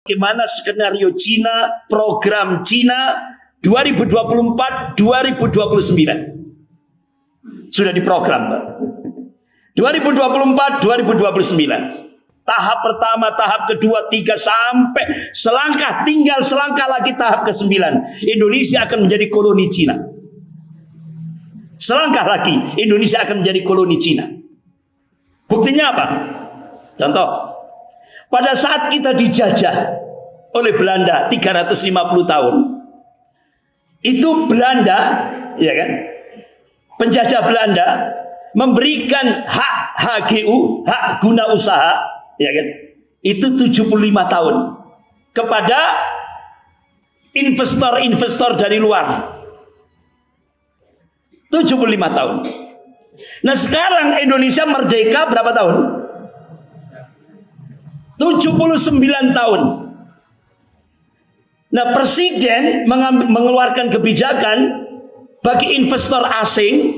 Bagaimana skenario Cina, program Cina 2024-2029. Sudah diprogram, Pak. 2024-2029. Tahap pertama, tahap kedua, 3 sampai selangkah, tinggal selangkah lagi tahap ke-9. Indonesia akan menjadi koloni Cina. Selangkah lagi Indonesia akan menjadi koloni Cina. Buktinya apa? Contoh, pada saat kita dijajah oleh Belanda 350 tahun, itu Belanda, ya kan? Penjajah Belanda memberikan hak HGU, hak guna usaha, ya kan? Itu 75 tahun kepada investor-investor dari luar. 75 tahun. Nah, sekarang Indonesia merdeka berapa tahun? 79 tahun. Nah, presiden mengeluarkan kebijakan bagi investor asing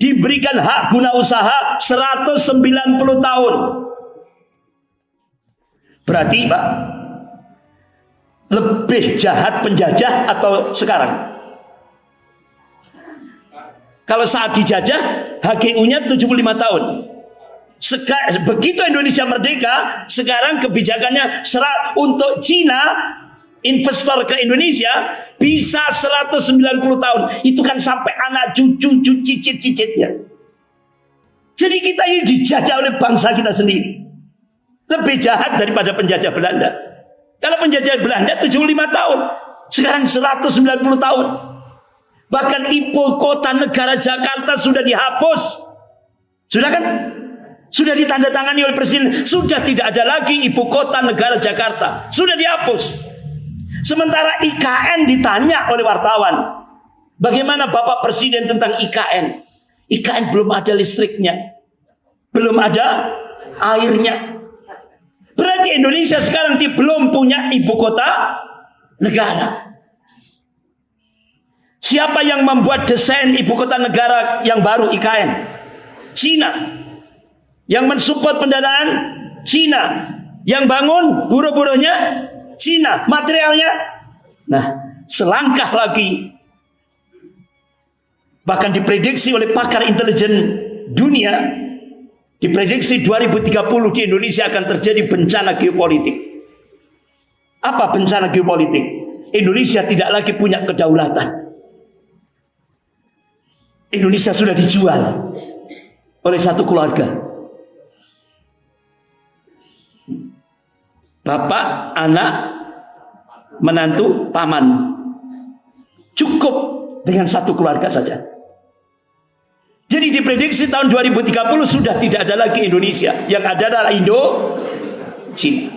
diberikan hak guna usaha 190 tahun. Berarti, Pak, lebih jahat penjajah atau sekarang? Kalau saat dijajah HGU-nya 75 tahun. Begitu Indonesia merdeka, sekarang kebijakannya untuk Cina investor ke Indonesia bisa 190 tahun. Itu kan sampai anak cucu cicit-cicitnya. Jadi kita ini dijajah oleh bangsa kita sendiri. Lebih jahat daripada penjajah Belanda. Kalau penjajah Belanda 75 tahun, sekarang 190 tahun. Bahkan ibu kota negara Jakarta sudah dihapus. Sudah kan? Sudah ditandatangani oleh presiden. Sudah tidak ada lagi ibu kota negara Jakarta. Sudah dihapus. Sementara IKN ditanya oleh wartawan, bagaimana Bapak Presiden tentang IKN? IKN belum ada listriknya, belum ada airnya. Berarti Indonesia sekarang belum punya ibu kota negara. Siapa yang membuat desain ibu kota negara yang baru IKN? Cina. Yang mensupport pendanaan Cina. Yang bangun buruh-buruhnya Cina. Materialnya. Nah, selangkah lagi, bahkan diprediksi oleh pakar intelijen dunia, diprediksi 2030 di Indonesia akan terjadi bencana geopolitik. Apa bencana geopolitik? Indonesia tidak lagi punya kedaulatan. Indonesia sudah dijual oleh satu keluarga. Bapak, anak, menantu, paman. Cukup dengan satu keluarga saja. Jadi diprediksi tahun 2030 sudah tidak ada lagi Indonesia. Yang ada adalah Indo-Cina.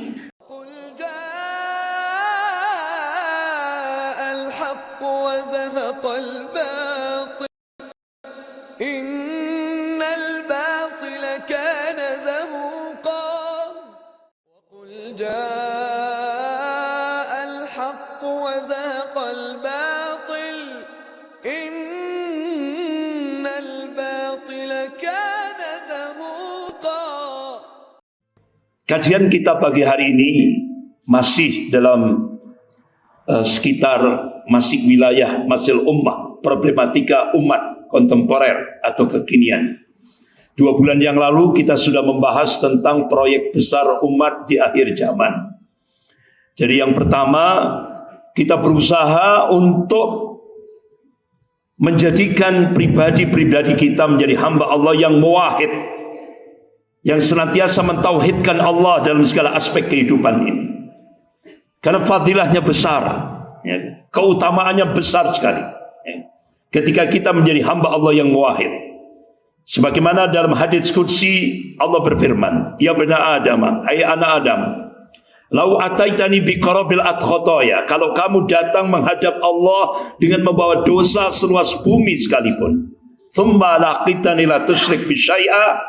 Kajian kita pagi hari ini masih dalam sekitar masih wilayah Masil Ummah, problematika umat kontemporer atau kekinian. 2 bulan yang lalu kita sudah membahas tentang proyek besar umat di akhir zaman. Jadi yang pertama, kita berusaha untuk menjadikan pribadi-pribadi kita menjadi hamba Allah yang muwahhid, yang senantiasa mentauhidkan Allah dalam segala aspek kehidupan ini. Karena fadilahnya besar, ya, keutamaannya besar sekali, ya, ketika kita menjadi hamba Allah yang muwahhid. Sebagaimana dalam hadits qudsi Allah berfirman, "Ya bani Adam, hai anak Adam, lau ataitani biqarabil khotoya." Kalau kamu datang menghadap Allah dengan membawa dosa seluas bumi sekalipun, "Tsumma laqitani la tusyrik bi syai'a."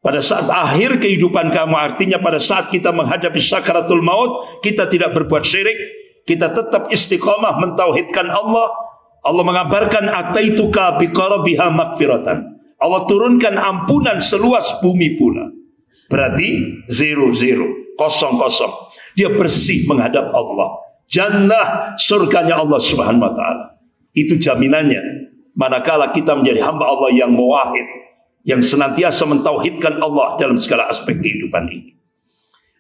Pada saat akhir kehidupan kamu, artinya pada saat kita menghadapi sakaratul maut, kita tidak berbuat syirik, kita tetap istiqomah mentauhidkan Allah. Allah mengabarkan, "Ataituka biqarabiha magfiratan." Allah turunkan ampunan seluas bumi pula. Berarti 0. kosong. Dia bersih menghadap Allah. Jannah, surganya Allah Subhanahu wa ta'ala. Itu jaminannya. Manakala kita menjadi hamba Allah yang muwahhid, yang senantiasa mentauhidkan Allah dalam segala aspek kehidupan ini.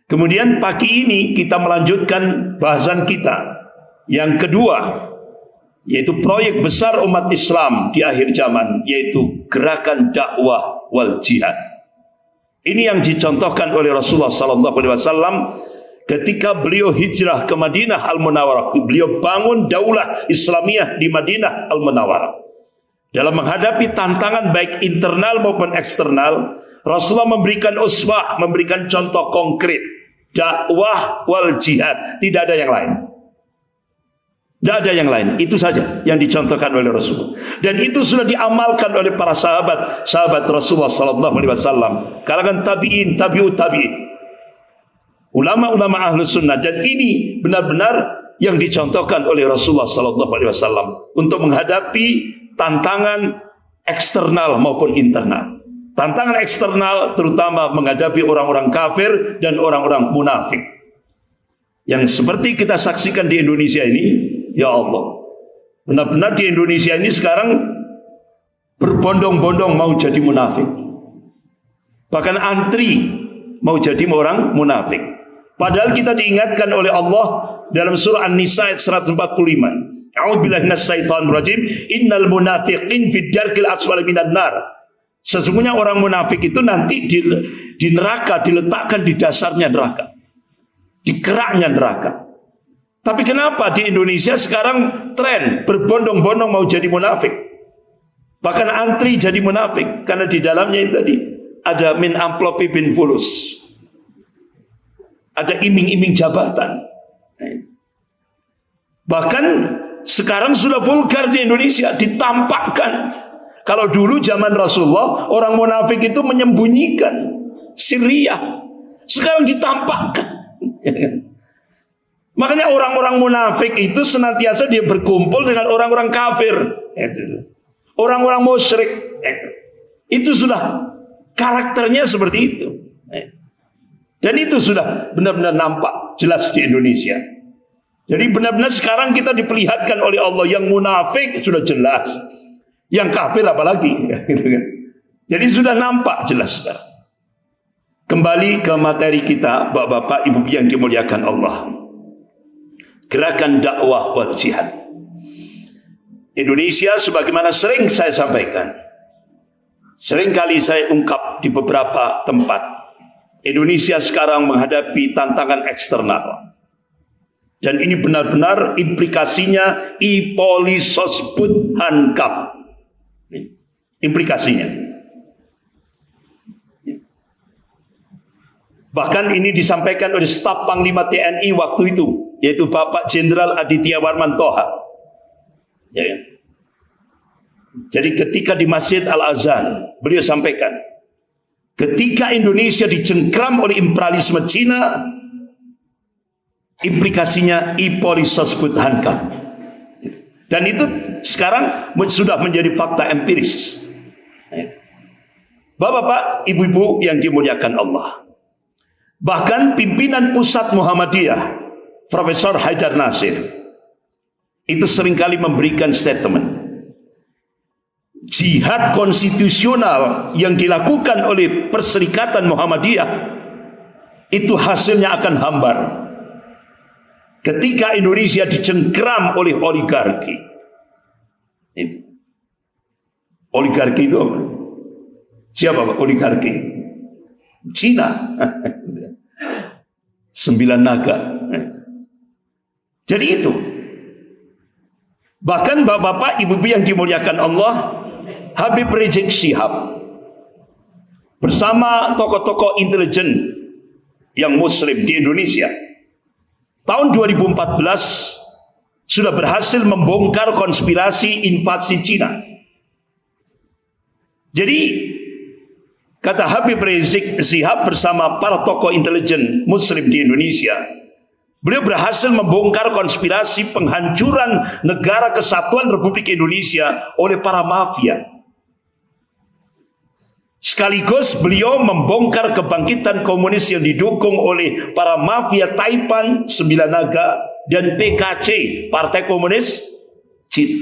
Kemudian pagi ini kita melanjutkan bahasan kita yang kedua, yaitu proyek besar umat Islam di akhir zaman, yaitu gerakan dakwah wal jihad. Ini yang dicontohkan oleh Rasulullah SAW ketika beliau hijrah ke Madinah Al-Munawwarah. Beliau bangun daulah Islamiyah di Madinah Al-Munawwarah. Dalam menghadapi tantangan baik internal maupun eksternal, Rasulullah memberikan uswah, memberikan contoh konkret. Dakwah wal jihad, tidak ada yang lain. Tidak ada yang lain, itu saja yang dicontohkan oleh Rasulullah. Dan itu sudah diamalkan oleh para sahabat Rasulullah SAW, kalangan tabi'in, tabi'ut tabi'in, ulama-ulama ahlus sunnah. Dan ini benar-benar yang dicontohkan oleh Rasulullah SAW untuk menghadapi tantangan eksternal maupun internal. Tantangan eksternal terutama menghadapi orang-orang kafir dan orang-orang munafik, yang seperti kita saksikan di Indonesia ini. Ya Allah, benar-benar di Indonesia ini sekarang berbondong-bondong mau jadi munafik. Bahkan antri mau jadi orang munafik. Padahal kita diingatkan oleh Allah dalam surah An-Nisa ayat 145. A'udzubillahi minasyaitonir rajim. Innal munafiqin fid darkil asfali minan nar. Sesungguhnya orang munafik itu nanti di neraka, diletakkan di dasarnya neraka, di keraknya neraka. Tapi kenapa di Indonesia sekarang tren berbondong-bondong mau jadi munafik? Bahkan antri jadi munafik, karena di dalamnya itu tadi ada min amplopi bin fulus, ada iming-iming jabatan. Bahkan sekarang sudah vulgar di Indonesia, ditampakkan. Kalau dulu zaman Rasulullah, orang munafik itu menyembunyikan sirriyah, sekarang ditampakkan. Makanya orang-orang munafik itu senantiasa dia berkumpul dengan orang-orang kafir, orang-orang musyrik. Itu sudah karakternya seperti itu. Dan itu sudah benar-benar nampak jelas di Indonesia. Jadi benar-benar sekarang kita diperlihatkan oleh Allah, yang munafik sudah jelas, yang kafir apalagi. Jadi sudah nampak jelas sekarang. Kembali ke materi kita, bapak-bapak, ibu yang dimuliakan Allah. Gerakan dakwah wal jihad. Indonesia sebagaimana sering saya sampaikan, sering kali saya ungkap di beberapa tempat, Indonesia sekarang menghadapi tantangan eksternal. Dan ini benar-benar implikasinya ipolisosbud hankam. Implikasinya. Bahkan ini disampaikan oleh staf Panglima TNI waktu itu, yaitu Bapak Jenderal Aditya Warman Toha. Ya. Jadi ketika di Masjid Al-Azhar, beliau sampaikan, ketika Indonesia dicengkram oleh imperialisme Cina, implikasinya ipolisosbud hankam. Dan itu sekarang sudah menjadi fakta empiris. Bapak-bapak, ibu-ibu yang dimuliakan Allah. Bahkan pimpinan pusat Muhammadiyah, Profesor Haidar Nasir, itu seringkali memberikan statement, jihad konstitusional yang dilakukan oleh Perserikatan Muhammadiyah itu hasilnya akan hambar ketika Indonesia dicengkram oleh oligarki. Itu. Oligarki itu apa? Siapa Pak? Oligarki Cina. 9 naga. Jadi itu. Bahkan bapak-bapak, ibu-ibu yang dimuliakan Allah, Habib Rizik Syihab bersama tokoh-tokoh intelijen yang muslim di Indonesia tahun 2014 sudah berhasil membongkar konspirasi invasi Cina. Jadi kata Habib Rizik Syihab bersama para tokoh intelijen muslim di Indonesia, beliau berhasil membongkar konspirasi penghancuran negara kesatuan Republik Indonesia oleh para mafia. Sekaligus beliau membongkar kebangkitan komunis yang didukung oleh para mafia Taipan, Sembilan Naga, dan PKC, Partai Komunis Cina.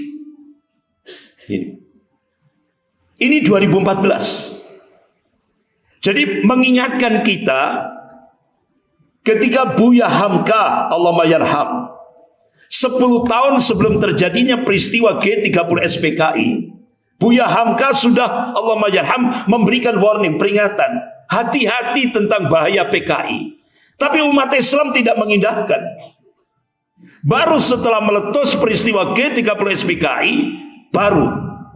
Ini 2014. Jadi mengingatkan kita ketika Buya Hamka, Allahumma yarham, 10 tahun sebelum terjadinya peristiwa G30 SPKI, Buya Hamka sudah, Allahumma yarham, memberikan warning, peringatan, hati-hati tentang bahaya PKI. Tapi umat Islam tidak mengindahkan. Baru setelah meletus peristiwa G30 SPKI, baru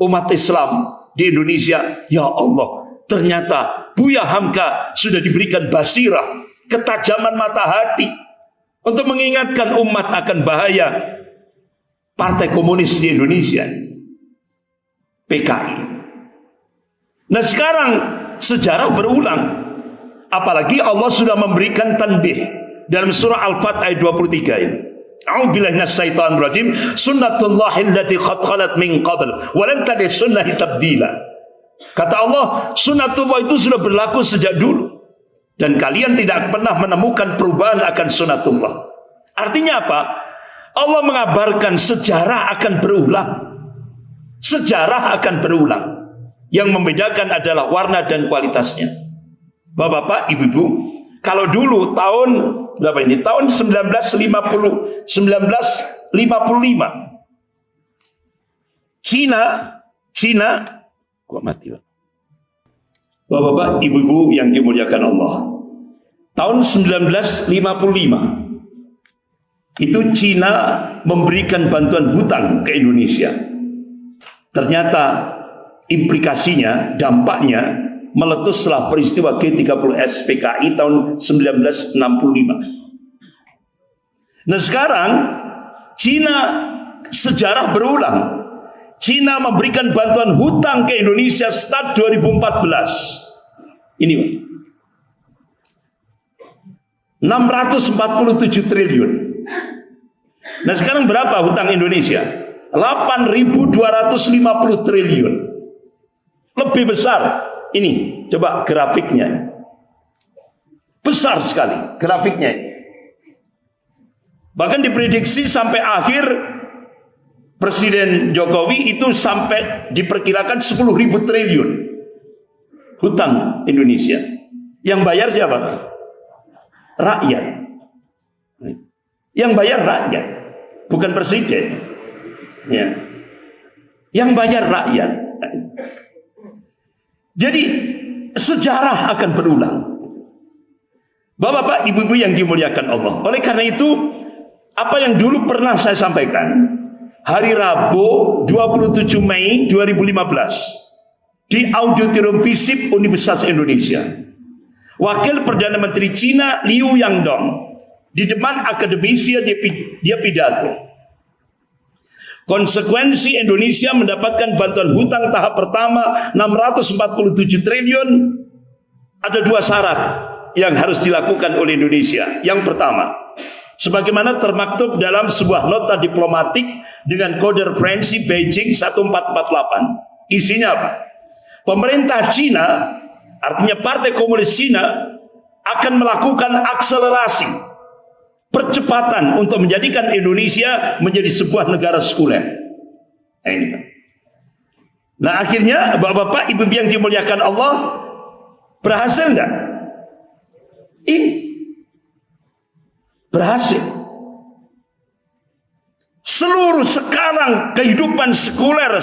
umat Islam di Indonesia, ya Allah, ternyata Buya Hamka sudah diberikan basirah, ketajaman mata hati untuk mengingatkan umat akan bahaya Partai Komunis di Indonesia, PKI. Nah sekarang sejarah berulang, apalagi Allah sudah memberikan tanbih dalam surah Al-Fat ayat 23 ini. A'udzubillahi minasyaitonir rajim. Sunnatullahi allati qad khalat min qabl wa lan tajid sunnati tabdila. Kata Allah, sunnatullah itu sudah berlaku sejak dulu dan kalian tidak pernah menemukan perubahan akan sunnatullah. Artinya apa? Allah mengabarkan sejarah akan berulang. Sejarah akan berulang. Yang membedakan adalah warna dan kualitasnya. Bapak-bapak, ibu-ibu, kalau dulu tahun berapa ini? Tahun 1955. Cina kok mati, Pak? Bapak-bapak, ibu-ibu yang dimuliakan Allah. Tahun 1955 itu Cina memberikan bantuan hutang ke Indonesia. Ternyata implikasinya, dampaknya meletus setelah peristiwa G30 SPKI tahun 1965. Nah sekarang Cina, sejarah berulang. Cina memberikan bantuan hutang ke Indonesia start 2014. Ini Pak, 647 triliun. Nah sekarang berapa hutang Indonesia? 8.250 triliun. Lebih besar. Ini coba grafiknya. Besar sekali grafiknya. Bahkan diprediksi sampai akhir Presiden Jokowi itu sampai diperkirakan 10.000 triliun hutang Indonesia. Yang bayar siapa? Rakyat. Yang bayar rakyat, bukan presiden. Ya. Yang bayar rakyat. Jadi sejarah akan berulang. Bapak-bapak, ibu-ibu yang dimuliakan Allah. Oleh karena itu, apa yang dulu pernah saya sampaikan, hari Rabu 27 Mei 2015 di Auditorium FISIP Universitas Indonesia, Wakil Perdana Menteri Cina Liu Yangdong di depan akademisi dia pidato. Konsekuensi Indonesia mendapatkan bantuan hutang tahap pertama 647 triliun. Ada 2 syarat yang harus dilakukan oleh Indonesia. Yang pertama, sebagaimana termaktub dalam sebuah nota diplomatik dengan kode referensi Beijing 1448. Isinya apa? Pemerintah Cina, artinya Partai Komunis Cina, akan melakukan akselerasi, percepatan untuk menjadikan Indonesia menjadi sebuah negara sekuler. Nah, ini Pak. Nah akhirnya bapak-bapak, ibu yang dimuliakan Allah, berhasil enggak? Ini berhasil. Seluruh sekarang kehidupan sekuler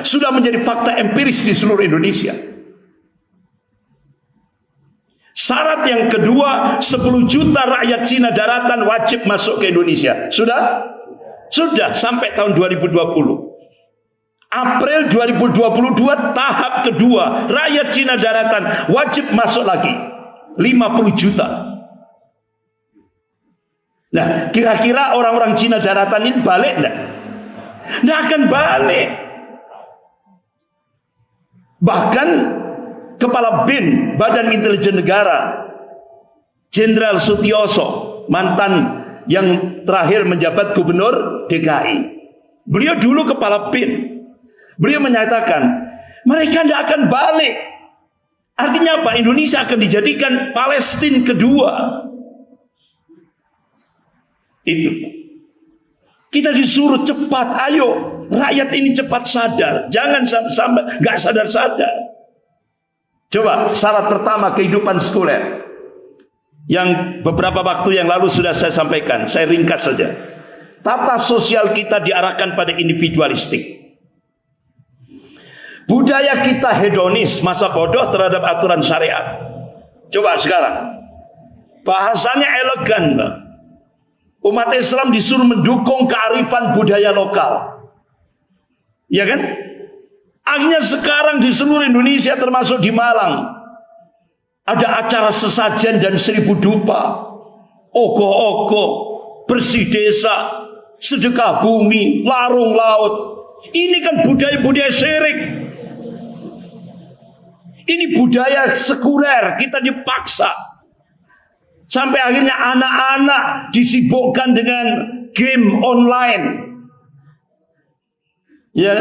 sudah menjadi fakta empiris di seluruh Indonesia. Syarat yang kedua, 10 juta rakyat Cina daratan wajib masuk ke Indonesia. Sudah? Sudah sampai tahun 2020. April 2022 tahap kedua, rakyat Cina daratan wajib masuk lagi 50 juta. Nah, kira-kira orang-orang Cina daratan ini balik enggak? Nggak akan balik. Bahkan Kepala BIN, Badan Intelijen Negara, Jenderal Sutioso, mantan yang terakhir menjabat Gubernur DKI. Beliau dulu Kepala BIN. Beliau menyatakan, mereka tidak akan balik. Artinya apa? Indonesia akan dijadikan Palestina kedua. Itu. Kita disuruh cepat, ayo rakyat ini cepat sadar. Jangan sampai nggak sadar-sadar. Coba syarat pertama kehidupan sekuler. Yang beberapa waktu yang lalu sudah saya sampaikan, saya ringkas saja. Tata sosial kita diarahkan pada individualistik. Budaya kita hedonis, masa bodoh terhadap aturan syariat. Coba sekarang, bahasanya elegan, Bang. Umat Islam disuruh mendukung kearifan budaya lokal. Ya kan? Akhirnya sekarang di seluruh Indonesia termasuk di Malang ada acara sesajen dan 1000 dupa, ogoh-ogoh, bersih desa, sedekah bumi, larung laut. Ini kan budaya-budaya syirik. Ini budaya sekuler, kita dipaksa. Sampai akhirnya anak-anak disibukkan dengan game online. Ya,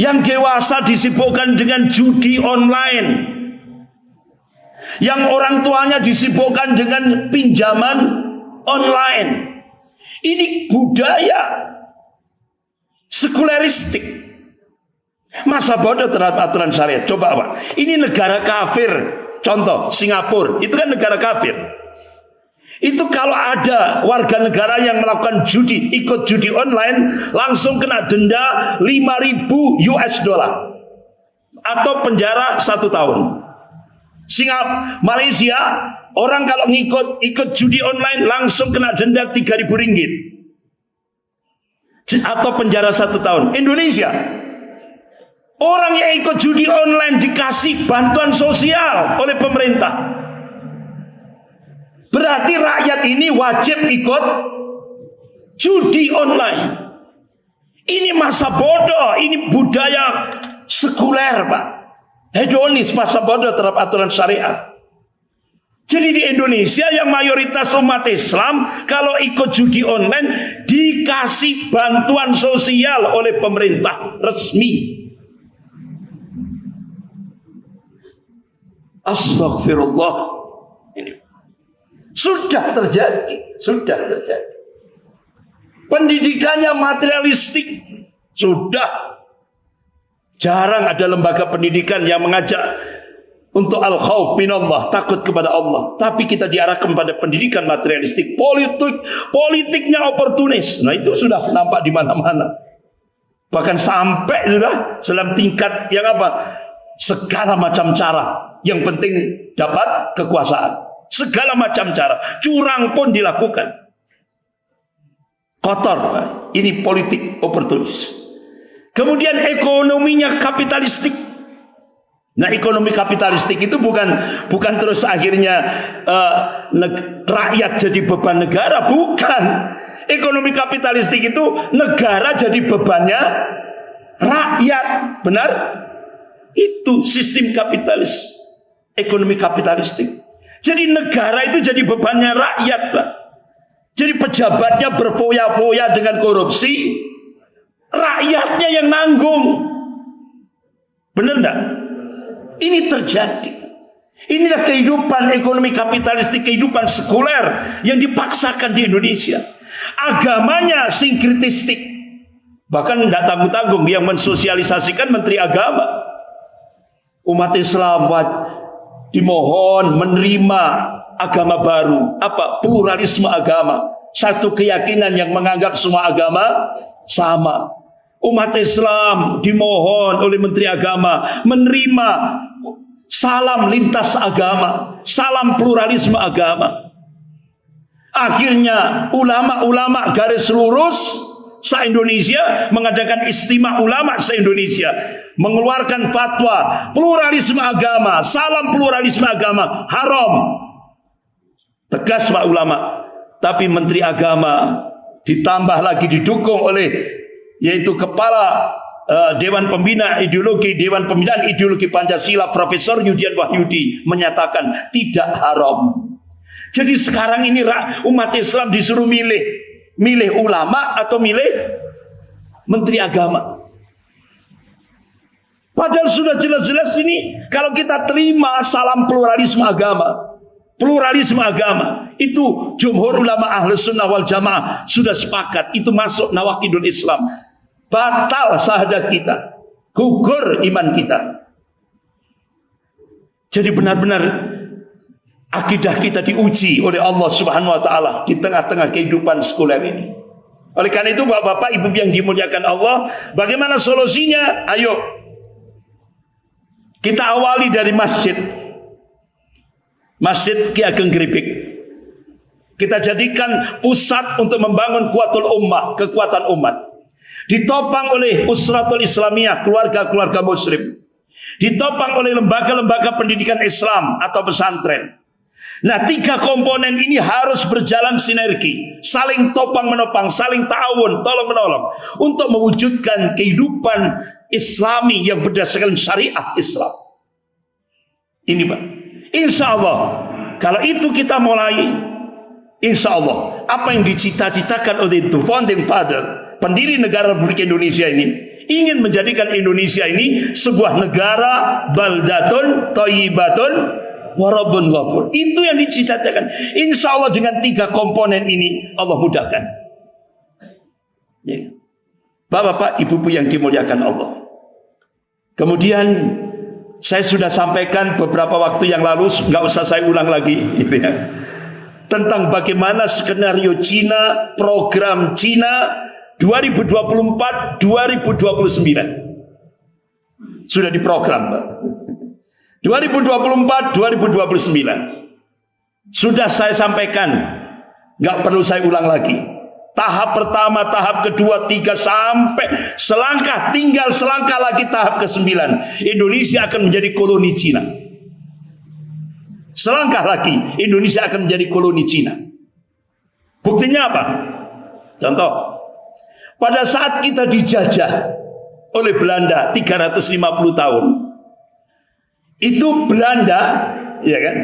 yang dewasa disibukkan dengan judi online. Yang orang tuanya disibukkan dengan pinjaman online. Ini budaya sekuleristik. Masa bodoh terhadap aturan syariat. Coba apa? Ini negara kafir. Contoh Singapura, itu kan negara kafir. Itu kalau ada warga negara yang melakukan judi, ikut judi online, langsung kena denda 5.000 US dollar atau penjara 1 tahun. Malaysia, orang kalau ikut judi online langsung kena denda 3.000 ringgit atau penjara 1 tahun. Indonesia, orang yang ikut judi online dikasih bantuan sosial oleh pemerintah. Berarti rakyat ini wajib ikut judi online. Ini masa bodoh, ini budaya sekuler, Pak. Hedonis, masa bodoh terhadap aturan syariat. Jadi di Indonesia yang mayoritas umat Islam kalau ikut judi online dikasih bantuan sosial oleh pemerintah resmi. Astagfirullah. Ini sudah terjadi. Pendidikannya materialistik. Sudah. Jarang ada lembaga pendidikan yang mengajak untuk al-khauf minallah, takut kepada Allah. Tapi kita diarahkan pada pendidikan materialistik. Politiknya oportunis. Nah itu sudah nampak di mana-mana. Bahkan sampai sudah dalam tingkat yang apa? Segala macam cara. Yang penting dapat kekuasaan. Segala macam cara. Curang pun dilakukan. Kotor. Ini politik oportunis. Kemudian ekonominya kapitalistik. Nah, ekonomi kapitalistik itu bukan terus akhirnya rakyat jadi beban negara, bukan. Ekonomi kapitalistik itu negara jadi bebannya rakyat, benar? Itu sistem kapitalis, ekonomi kapitalistik. Jadi negara itu jadi bebannya rakyat, Pak. Jadi pejabatnya berfoya-foya dengan korupsi, rakyatnya yang nanggung. Benar enggak? Ini terjadi. Inilah kehidupan ekonomi kapitalistik, kehidupan sekuler yang dipaksakan di Indonesia. Agamanya sinkritistik. Bahkan tidak tanggung-tanggung yang mensosialisasikan Menteri Agama. Umat Islam dimohon menerima agama baru. Apa? Pluralisme agama. Satu keyakinan yang menganggap semua agama sama. Umat Islam dimohon oleh Menteri Agama menerima salam lintas agama, salam pluralisme agama. Akhirnya ulama-ulama garis lurus se-Indonesia mengadakan istimewa ulama se-Indonesia, mengeluarkan fatwa pluralisme agama, salam pluralisme agama haram. Tegas Pak ulama. Tapi Menteri Agama ditambah lagi didukung oleh yaitu Kepala Dewan Pembina Dewan Pembinaan Ideologi Pancasila Profesor Yudian Wahyudi menyatakan tidak haram. Jadi sekarang ini umat Islam disuruh milih ulama atau milih Menteri Agama. Padahal sudah jelas-jelas ini kalau kita terima salam pluralisme agama. Pluralisme agama itu jumhur ulama Ahlus Sunnah wal Jamaah sudah sepakat itu masuk nawaqidul Islam. Batal syahadat kita, gugur iman kita. Jadi benar-benar akidah kita diuji oleh Allah Subhanahu wa taala di tengah-tengah kehidupan sekuler ini. Oleh karena itu Bapak-bapak, Ibu yang dimuliakan Allah, bagaimana solusinya? Ayo kita awali dari masjid. Masjid Ki Ageng Gripik. Kita jadikan pusat untuk membangun kuatul ummah, kekuatan umat. Ditopang oleh Usratul Islamiyah, keluarga-keluarga muslim. Ditopang oleh lembaga-lembaga pendidikan Islam atau pesantren. Nah, 3 komponen ini harus berjalan sinergi, saling topang menopang, saling ta'awun, tolong menolong untuk mewujudkan kehidupan Islami yang berdasarkan syariat Islam. Ini Pak, insya Allah kalau itu kita mulai, insya Allah apa yang dicita-citakan oleh the founding father, pendiri negara Republik Indonesia ini, ingin menjadikan Indonesia ini sebuah negara baldatun thayyibatun warabun ghafur. Itu yang dicita-citakan. Insya Allah dengan 3 komponen ini Allah mudahkan. Ya. Bapak-bapak, ibu-ibu yang dimuliakan Allah. Kemudian saya sudah sampaikan beberapa waktu yang lalu, nggak usah saya ulang lagi, gitu ya, tentang bagaimana skenario Cina, program Cina 2024-2029 sudah diprogram, Pak. 2024-2029 sudah saya sampaikan, nggak perlu saya ulang lagi. Tahap pertama, tahap kedua, 3 sampai selangkah, tinggal selangkah lagi tahap ke-9. Indonesia akan menjadi koloni Cina. Selangkah lagi Indonesia akan menjadi koloni Cina. Buktinya apa? Contoh, pada saat kita dijajah oleh Belanda 350 tahun, itu Belanda, ya kan?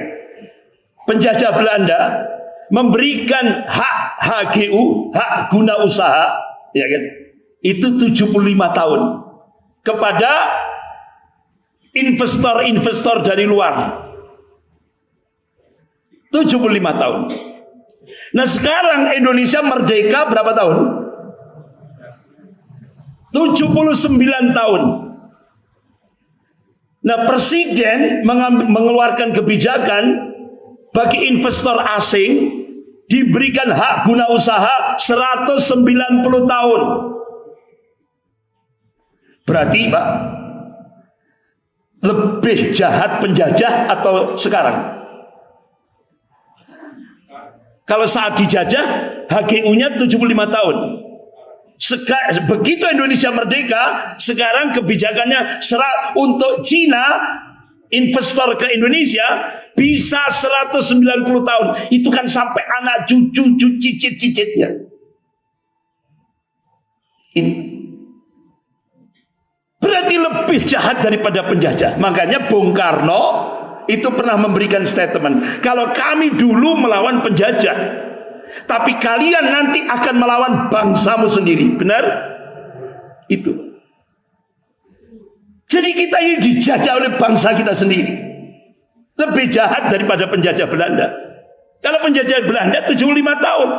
Penjajah Belanda memberikan hak HGU, hak guna usaha, ya kan? Itu 75 tahun kepada investor-investor dari luar. 75 tahun. Nah, sekarang Indonesia merdeka berapa tahun? 79 tahun. Nah, presiden mengeluarkan kebijakan bagi investor asing diberikan hak guna usaha 190 tahun. Berarti Pak, lebih jahat penjajah atau sekarang? Kalau saat dijajah HGU-nya 75 tahun. Begitu Indonesia merdeka, sekarang kebijakannya untuk Cina investor ke Indonesia bisa 190 tahun. Itu kan sampai anak cucu cicit-cicitnya. Berarti lebih jahat daripada penjajah. Makanya Bung Karno itu pernah memberikan statement, kalau kami dulu melawan penjajah, tapi kalian nanti akan melawan bangsamu sendiri. Benar? Itu. Jadi kita ini dijajah oleh bangsa kita sendiri. Lebih jahat daripada penjajah Belanda. Kalau penjajah Belanda 75 tahun,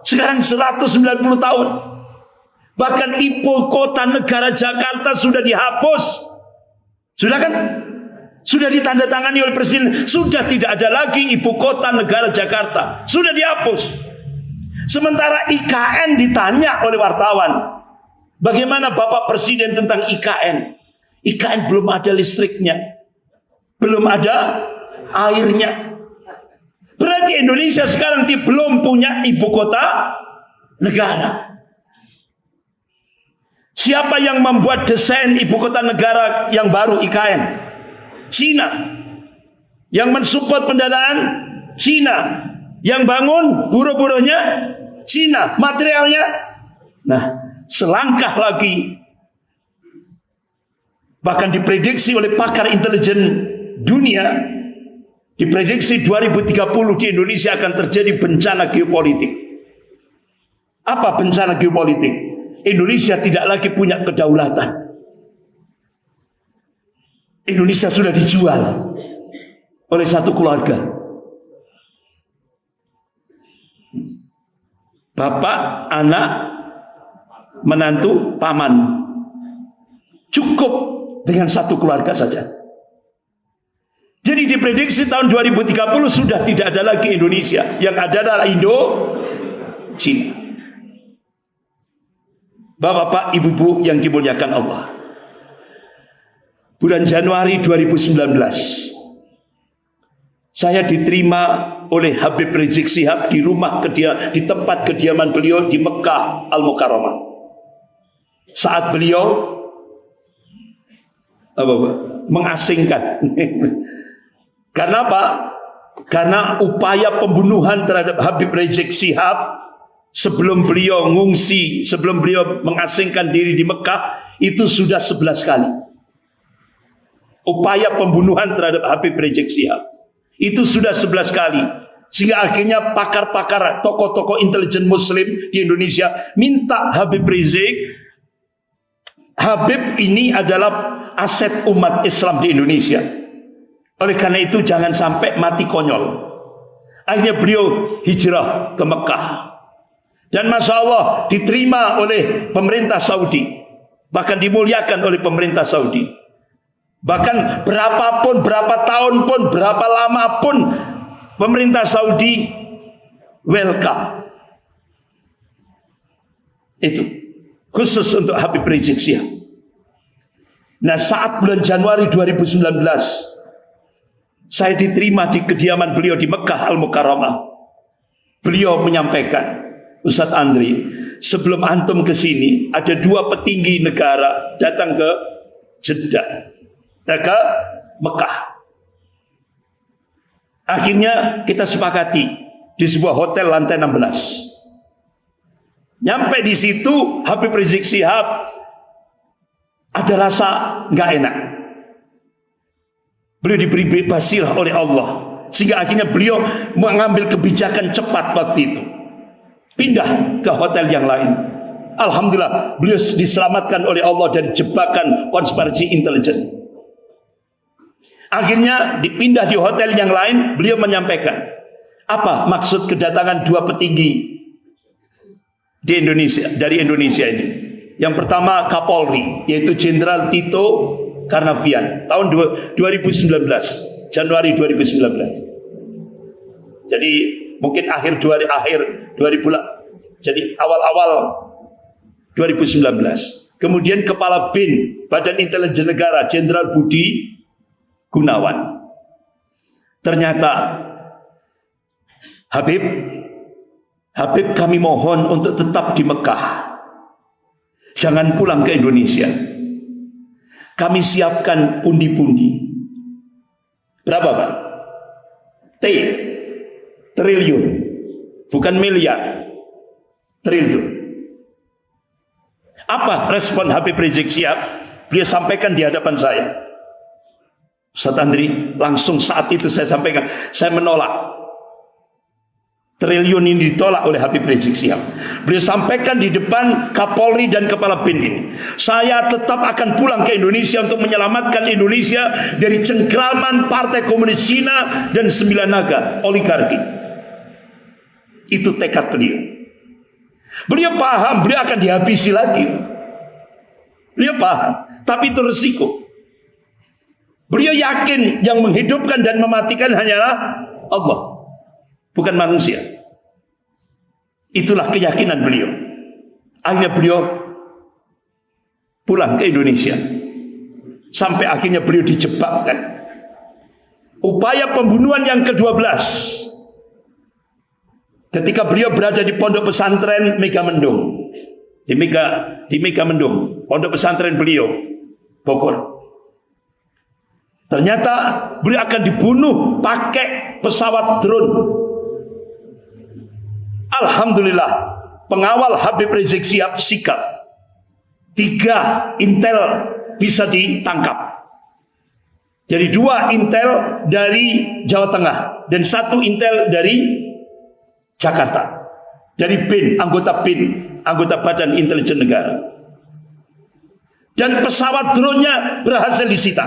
sekarang 190 tahun. Bahkan ibu kota negara Jakarta sudah dihapus. Sudah kan? Sudah ditandatangani oleh presiden. Sudah tidak ada lagi ibu kota negara Jakarta. Sudah dihapus. Sementara IKN ditanya oleh wartawan, bagaimana Bapak Presiden tentang IKN? IKN belum ada listriknya, belum ada airnya. Berarti Indonesia sekarang belum punya ibu kota negara. Siapa yang membuat desain ibu kota negara yang baru? IKN. Cina. Yang mensupport pendanaan? Cina. Yang bangun buruh-buruhnya? Cina. Materialnya? Nah, selangkah lagi, bahkan diprediksi oleh pakar intelijen dunia, diprediksi 2030 di Indonesia akan terjadi bencana geopolitik. Apa bencana geopolitik? Indonesia tidak lagi punya kedaulatan. Indonesia sudah dijual oleh satu keluarga. Bapak, anak, menantu, paman. Cukup dengan satu keluarga saja. Jadi diprediksi tahun 2030 sudah tidak ada lagi Indonesia. Yang ada adalah Cina. Bapak-bapak, ibu-ibu yang dimuliakan Allah. Bulan Januari 2019, saya diterima oleh Habib Rizik Syihab di di tempat kediaman beliau di Mekah Al-Mukarramah. Saat beliau mengasingkan. Karena apa? Karena upaya pembunuhan terhadap Habib Rizik Syihab sebelum beliau ngungsi, sebelum beliau mengasingkan diri di Mekah, itu sudah 11 kali. Upaya pembunuhan terhadap Habib Rizik Syihab itu sudah 11 kali. Sehingga akhirnya pakar-pakar, tokoh-tokoh intelijen muslim di Indonesia minta Habib Rizik. Habib ini adalah aset umat Islam di Indonesia. Oleh karena itu jangan sampai mati konyol. Akhirnya beliau hijrah ke Mekah. Dan Masya Allah diterima oleh pemerintah Saudi. Bahkan dimuliakan oleh pemerintah Saudi. Bahkan berapapun, berapa tahun pun, berapa lama pun pemerintah Saudi welcome. Itu khusus untuk Habib Rizik Syihab. Nah, saat bulan Januari 2019 saya diterima di kediaman beliau di Mekah Al-Mukarramah. Beliau menyampaikan, Ustadz Andri, sebelum antum ke sini ada 2 petinggi negara datang ke Jeddah, ke Mekah. Akhirnya kita sepakati di sebuah hotel lantai 16. Nyampe di situ Habib Rizik Syihab ada rasa nggak enak. Beliau diberi basirah oleh Allah sehingga akhirnya beliau mengambil kebijakan cepat waktu itu, pindah ke hotel yang lain. Alhamdulillah beliau diselamatkan oleh Allah dari jebakan konspirasi intelijen. Akhirnya dipindah di hotel yang lain. Beliau menyampaikan apa maksud kedatangan 2 petinggi di Indonesia, dari Indonesia ini. Yang pertama Kapolri, yaitu Jenderal Tito Karnavian, tahun 2019, Januari 2019. Jadi mungkin akhir 2000, jadi awal-awal 2019. Kemudian Kepala BIN, Badan Intelijen Negara, Jenderal Budi Gunawan. Ternyata Habib kami mohon untuk tetap di Mekah. Jangan pulang ke Indonesia. Kami siapkan pundi-pundi. Berapa, Pak? Triliun. Bukan miliar. Triliun. Apa respon Habib Rizik Syihab? Beliau sampaikan di hadapan saya. Ustadz Andri, langsung saat itu saya sampaikan, saya menolak. Triliun ini ditolak oleh Habib Rizik Syihab. Beliau sampaikan di depan Kapolri dan Kepala BIN ini, saya tetap akan pulang ke Indonesia untuk menyelamatkan Indonesia dari cengkraman Partai Komunis Cina dan 9 naga oligarki. Itu tekad beliau. Beliau paham beliau akan dihabisi lagi. Beliau paham, tapi itu resiko. Beliau yakin yang menghidupkan dan mematikan hanyalah Allah, bukan manusia. Itulah keyakinan beliau. Akhirnya beliau pulang ke Indonesia. Sampai akhirnya beliau dijebakkan. Upaya pembunuhan yang ke-12. Ketika beliau berada di pondok pesantren Megamendung. Di Megamendung, pondok pesantren beliau, Bogor. Ternyata beliau akan dibunuh pakai pesawat drone. Alhamdulillah, pengawal Habib Rizik Syihab sikap. 3 intel bisa ditangkap. Jadi 2 intel dari Jawa Tengah dan 1 intel dari Jakarta. Dari BIN, anggota Badan Intelijen Negara. Dan pesawat drone-nya berhasil disita.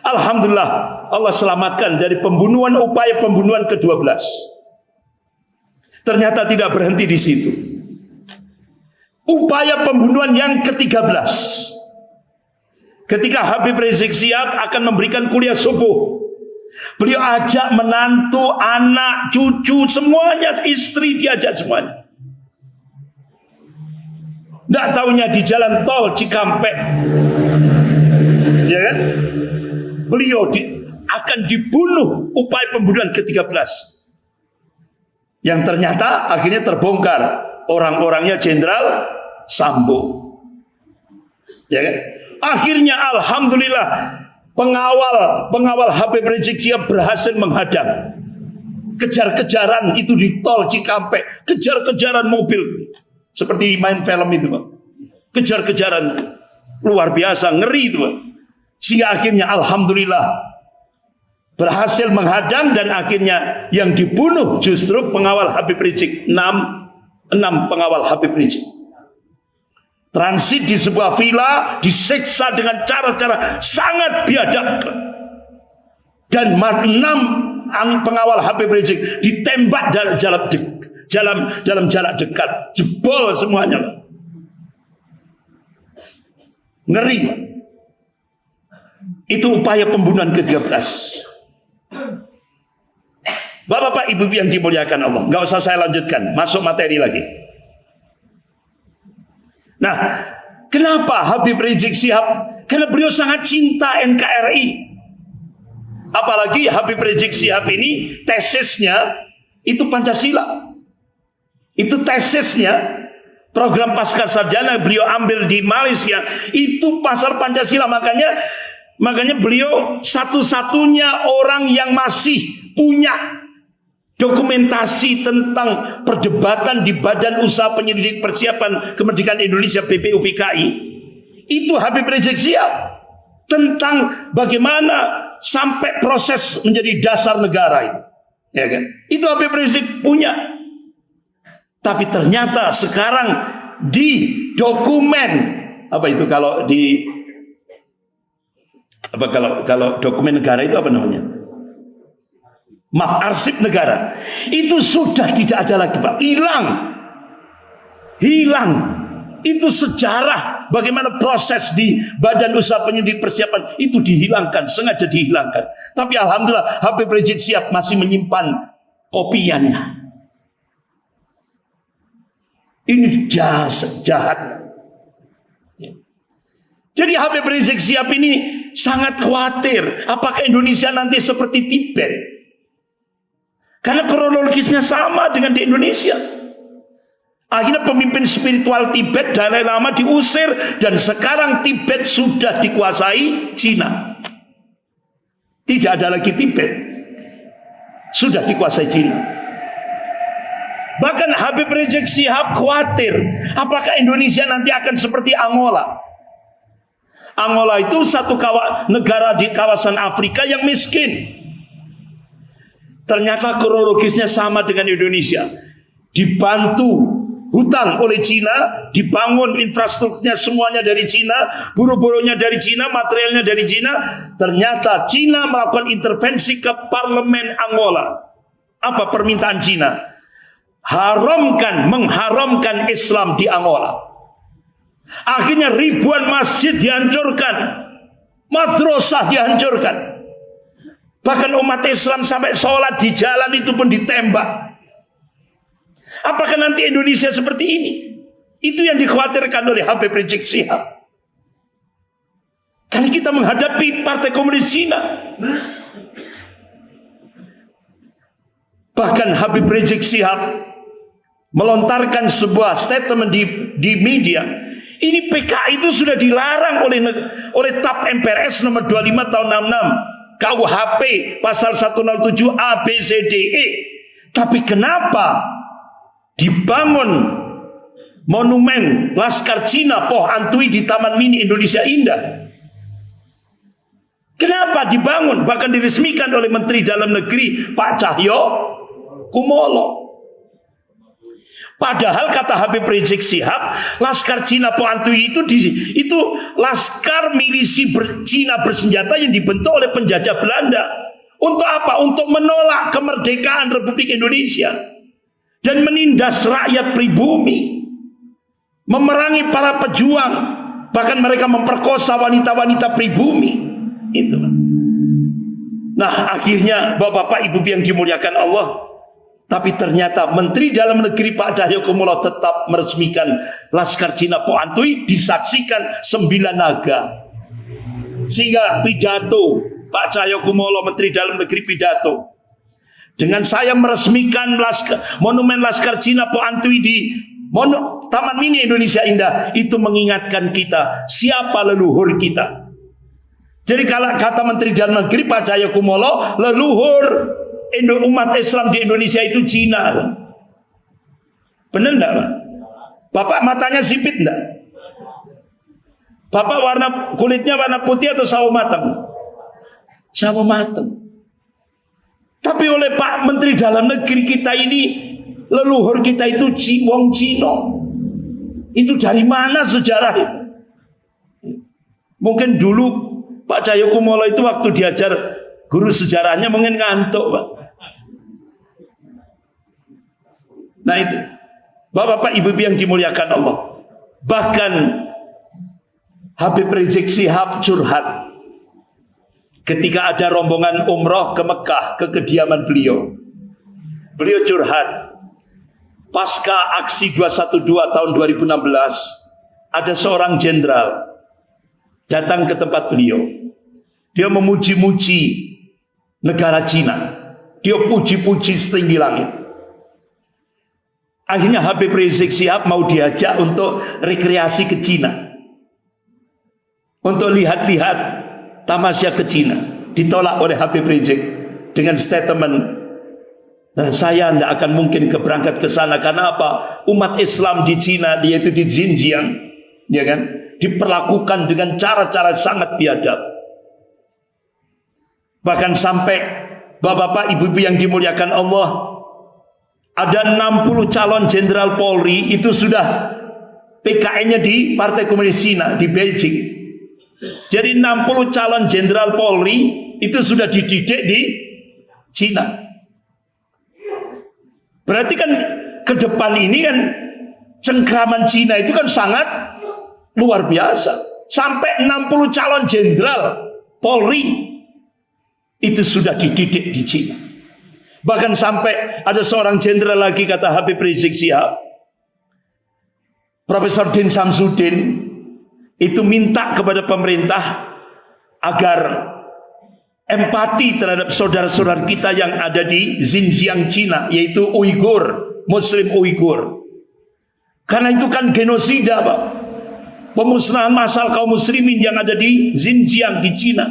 Alhamdulillah, Allah selamatkan dari upaya pembunuhan ke-12. Ternyata tidak berhenti di situ. Upaya pembunuhan yang ke-13. Ketika Habib Rizik Syihab akan memberikan kuliah subuh, beliau ajak menantu, anak, cucu, semuanya, istri diajak semuanya. Tidak tahunya di jalan tol Cikampek, ya kan? Beliau akan dibunuh, upaya pembunuhan ke-13. Yang ternyata akhirnya terbongkar, orang-orangnya Jenderal Sambo. Ya kan? Akhirnya alhamdulillah pengawal Habib Rizik Syihab berhasil menghadang. Kejar-kejaran itu di tol Cikampek, kejar-kejaran mobil. Seperti main film itu, Pak. Kejar-kejaran luar biasa, ngeri itu, Pak. Sehingga akhirnya alhamdulillah berhasil menghadang, dan akhirnya yang dibunuh justru pengawal Habib Rizik. 6 pengawal Habib Rizik. Transit di sebuah villa, disiksa dengan cara-cara sangat biadab. Dan 6 pengawal Habib Rizik ditembak dalam jarak dekat, jebol semuanya. Ngeri. Itu upaya pembunuhan ke-13. Bapak-bapak, ibu yang dimuliakan Allah, nggak usah saya lanjutkan, masuk materi lagi. Nah, kenapa Habib Rizik Syihab? Karena beliau sangat cinta NKRI. Apalagi Habib Rizik Syihab ini tesisnya itu Pancasila. Itu tesisnya, program pasca sarjana beliau ambil di Malaysia, itu pasal Pancasila. Makanya beliau satu-satunya orang yang masih punya dokumentasi tentang perdebatan di Badan Usaha Penyelidik Persiapan Kemerdekaan Indonesia BPUPKI. Itu Habib Rizik Syihab, tentang bagaimana sampai proses menjadi dasar negara itu. Ya kan? Itu Habib Rizik punya. Tapi ternyata sekarang di dokumen, apa itu kalau di kalau dokumen negara itu apa namanya? Map arsip negara. Itu sudah tidak ada lagi, Pak. Hilang. Itu sejarah bagaimana proses di Badan Usaha Penyelidik Persiapan itu dihilangkan, sengaja dihilangkan. Tapi alhamdulillah Habib Rizik Syihab masih menyimpan kopiannya. Ini jahat. Jadi Habib Rizik Syihab ini sangat khawatir apakah Indonesia nanti seperti Tibet. Karena kronologisnya sama dengan di Indonesia. Akhirnya pemimpin spiritual Tibet, Dalai Lama, diusir, dan sekarang Tibet sudah dikuasai Cina. Tidak ada lagi Tibet, sudah dikuasai Cina. Bahkan Habib Rizik Syihab khawatir apakah Indonesia nanti akan seperti Angola. Angola itu satu negara di kawasan Afrika yang miskin. Ternyata kronologisnya sama dengan Indonesia. Dibantu hutang oleh Cina, dibangun infrastrukturnya semuanya dari Cina, buruh-buruhnya dari Cina, materialnya dari Cina. Ternyata Cina melakukan intervensi ke parlemen Angola. Apa permintaan Cina? Mengharamkan Islam di Angola. Akhirnya ribuan masjid dihancurkan, madrasah dihancurkan. Bahkan umat Islam sampai sholat di jalan itu pun ditembak. Apakah nanti Indonesia seperti ini? Itu yang dikhawatirkan oleh Habib Rizik Syihab. Karena kita menghadapi Partai Komunis Cina. Bahkan Habib Rizik Syihab melontarkan sebuah statement di media. Ini PKI itu sudah dilarang oleh TAP MPRS nomor 25 tahun 66. KUHP pasal 107 A, B, C, D, E. Tapi kenapa dibangun monumen Laskar Cina Poh Antui di Taman Mini Indonesia Indah? Kenapa dibangun? Bahkan diresmikan oleh Menteri Dalam Negeri Pak Cahyo Kumolo. Padahal kata Habib Rizik Syihab, Laskar Cina Po Antui itu laskar milisi Cina bersenjata yang dibentuk oleh penjajah Belanda. Untuk apa? Untuk menolak kemerdekaan Republik Indonesia dan menindas rakyat pribumi, memerangi para pejuang, bahkan mereka memperkosa wanita-wanita pribumi. Itu. Nah, akhirnya Bapak-bapak, Ibu yang dimuliakan Allah, tapi ternyata Menteri Dalam Negeri Pak Cahyokumolo tetap meresmikan Laskar Cina Po Antui, disaksikan 9 naga. Sehingga pidato Pak Cahyokumolo Menteri Dalam Negeri pidato, dengan saya meresmikan Monumen Laskar Cina Po Antui di Taman Mini Indonesia Indah, itu mengingatkan kita siapa leluhur kita. Jadi kalau kata Menteri Dalam Negeri Pak Cahyokumolo, leluhur umat Islam di Indonesia itu Cina. Benar enggak, Pak? Bapak matanya sipit enggak? Bapak kulitnya warna putih atau sawo matang? Sawo matang. Tapi oleh Pak Menteri Dalam Negeri kita ini, leluhur kita itu wong Cina. Itu dari mana sejarah itu? Mungkin dulu Pak Cahyokumolo itu waktu diajar guru sejarahnya mungkin ngantuk, Pak. Nah itu, Bapak-bapak, Ibu-ibu yang dimuliakan Allah. Bahkan Habib Rizik Syihab curhat ketika ada rombongan umroh ke Mekah, ke kediaman beliau. Beliau curhat, pasca aksi 212 tahun 2016, ada seorang jenderal datang ke tempat beliau. Dia memuji-muji negara Cina. Dia puji-puji setinggi langit. Akhirnya Habib Rizik Syihab mau diajak untuk rekreasi ke Cina, untuk lihat-lihat tamasya ke Cina. Ditolak oleh Habib Rizik dengan statement, nah, saya tidak akan mungkin berangkat ke sana. Karena apa? Umat Islam di Cina, yaitu di Xinjiang, ya kan, diperlakukan dengan cara-cara sangat biadab. Bahkan sampai Bapak-bapak, Ibu-ibu yang dimuliakan Allah, ada 60 calon jenderal Polri itu sudah PKN-nya di Partai Komunis Cina di Beijing. Jadi 60 calon jenderal Polri itu sudah dididik di Cina. Berarti kan ke depan ini kan cengkraman Cina itu kan sangat luar biasa. Sampai 60 calon jenderal Polri itu sudah dididik di Cina. Bahkan sampai ada seorang jenderal lagi, kata Habib Rizik Syihab, Profesor Din Samsudin, itu minta kepada pemerintah agar empati terhadap saudara-saudara kita yang ada di Xinjiang Cina, yaitu Uighur, Muslim Uighur. Karena itu kan genosida, Pak. Pemusnahan massal kaum muslimin yang ada di Xinjiang di Cina.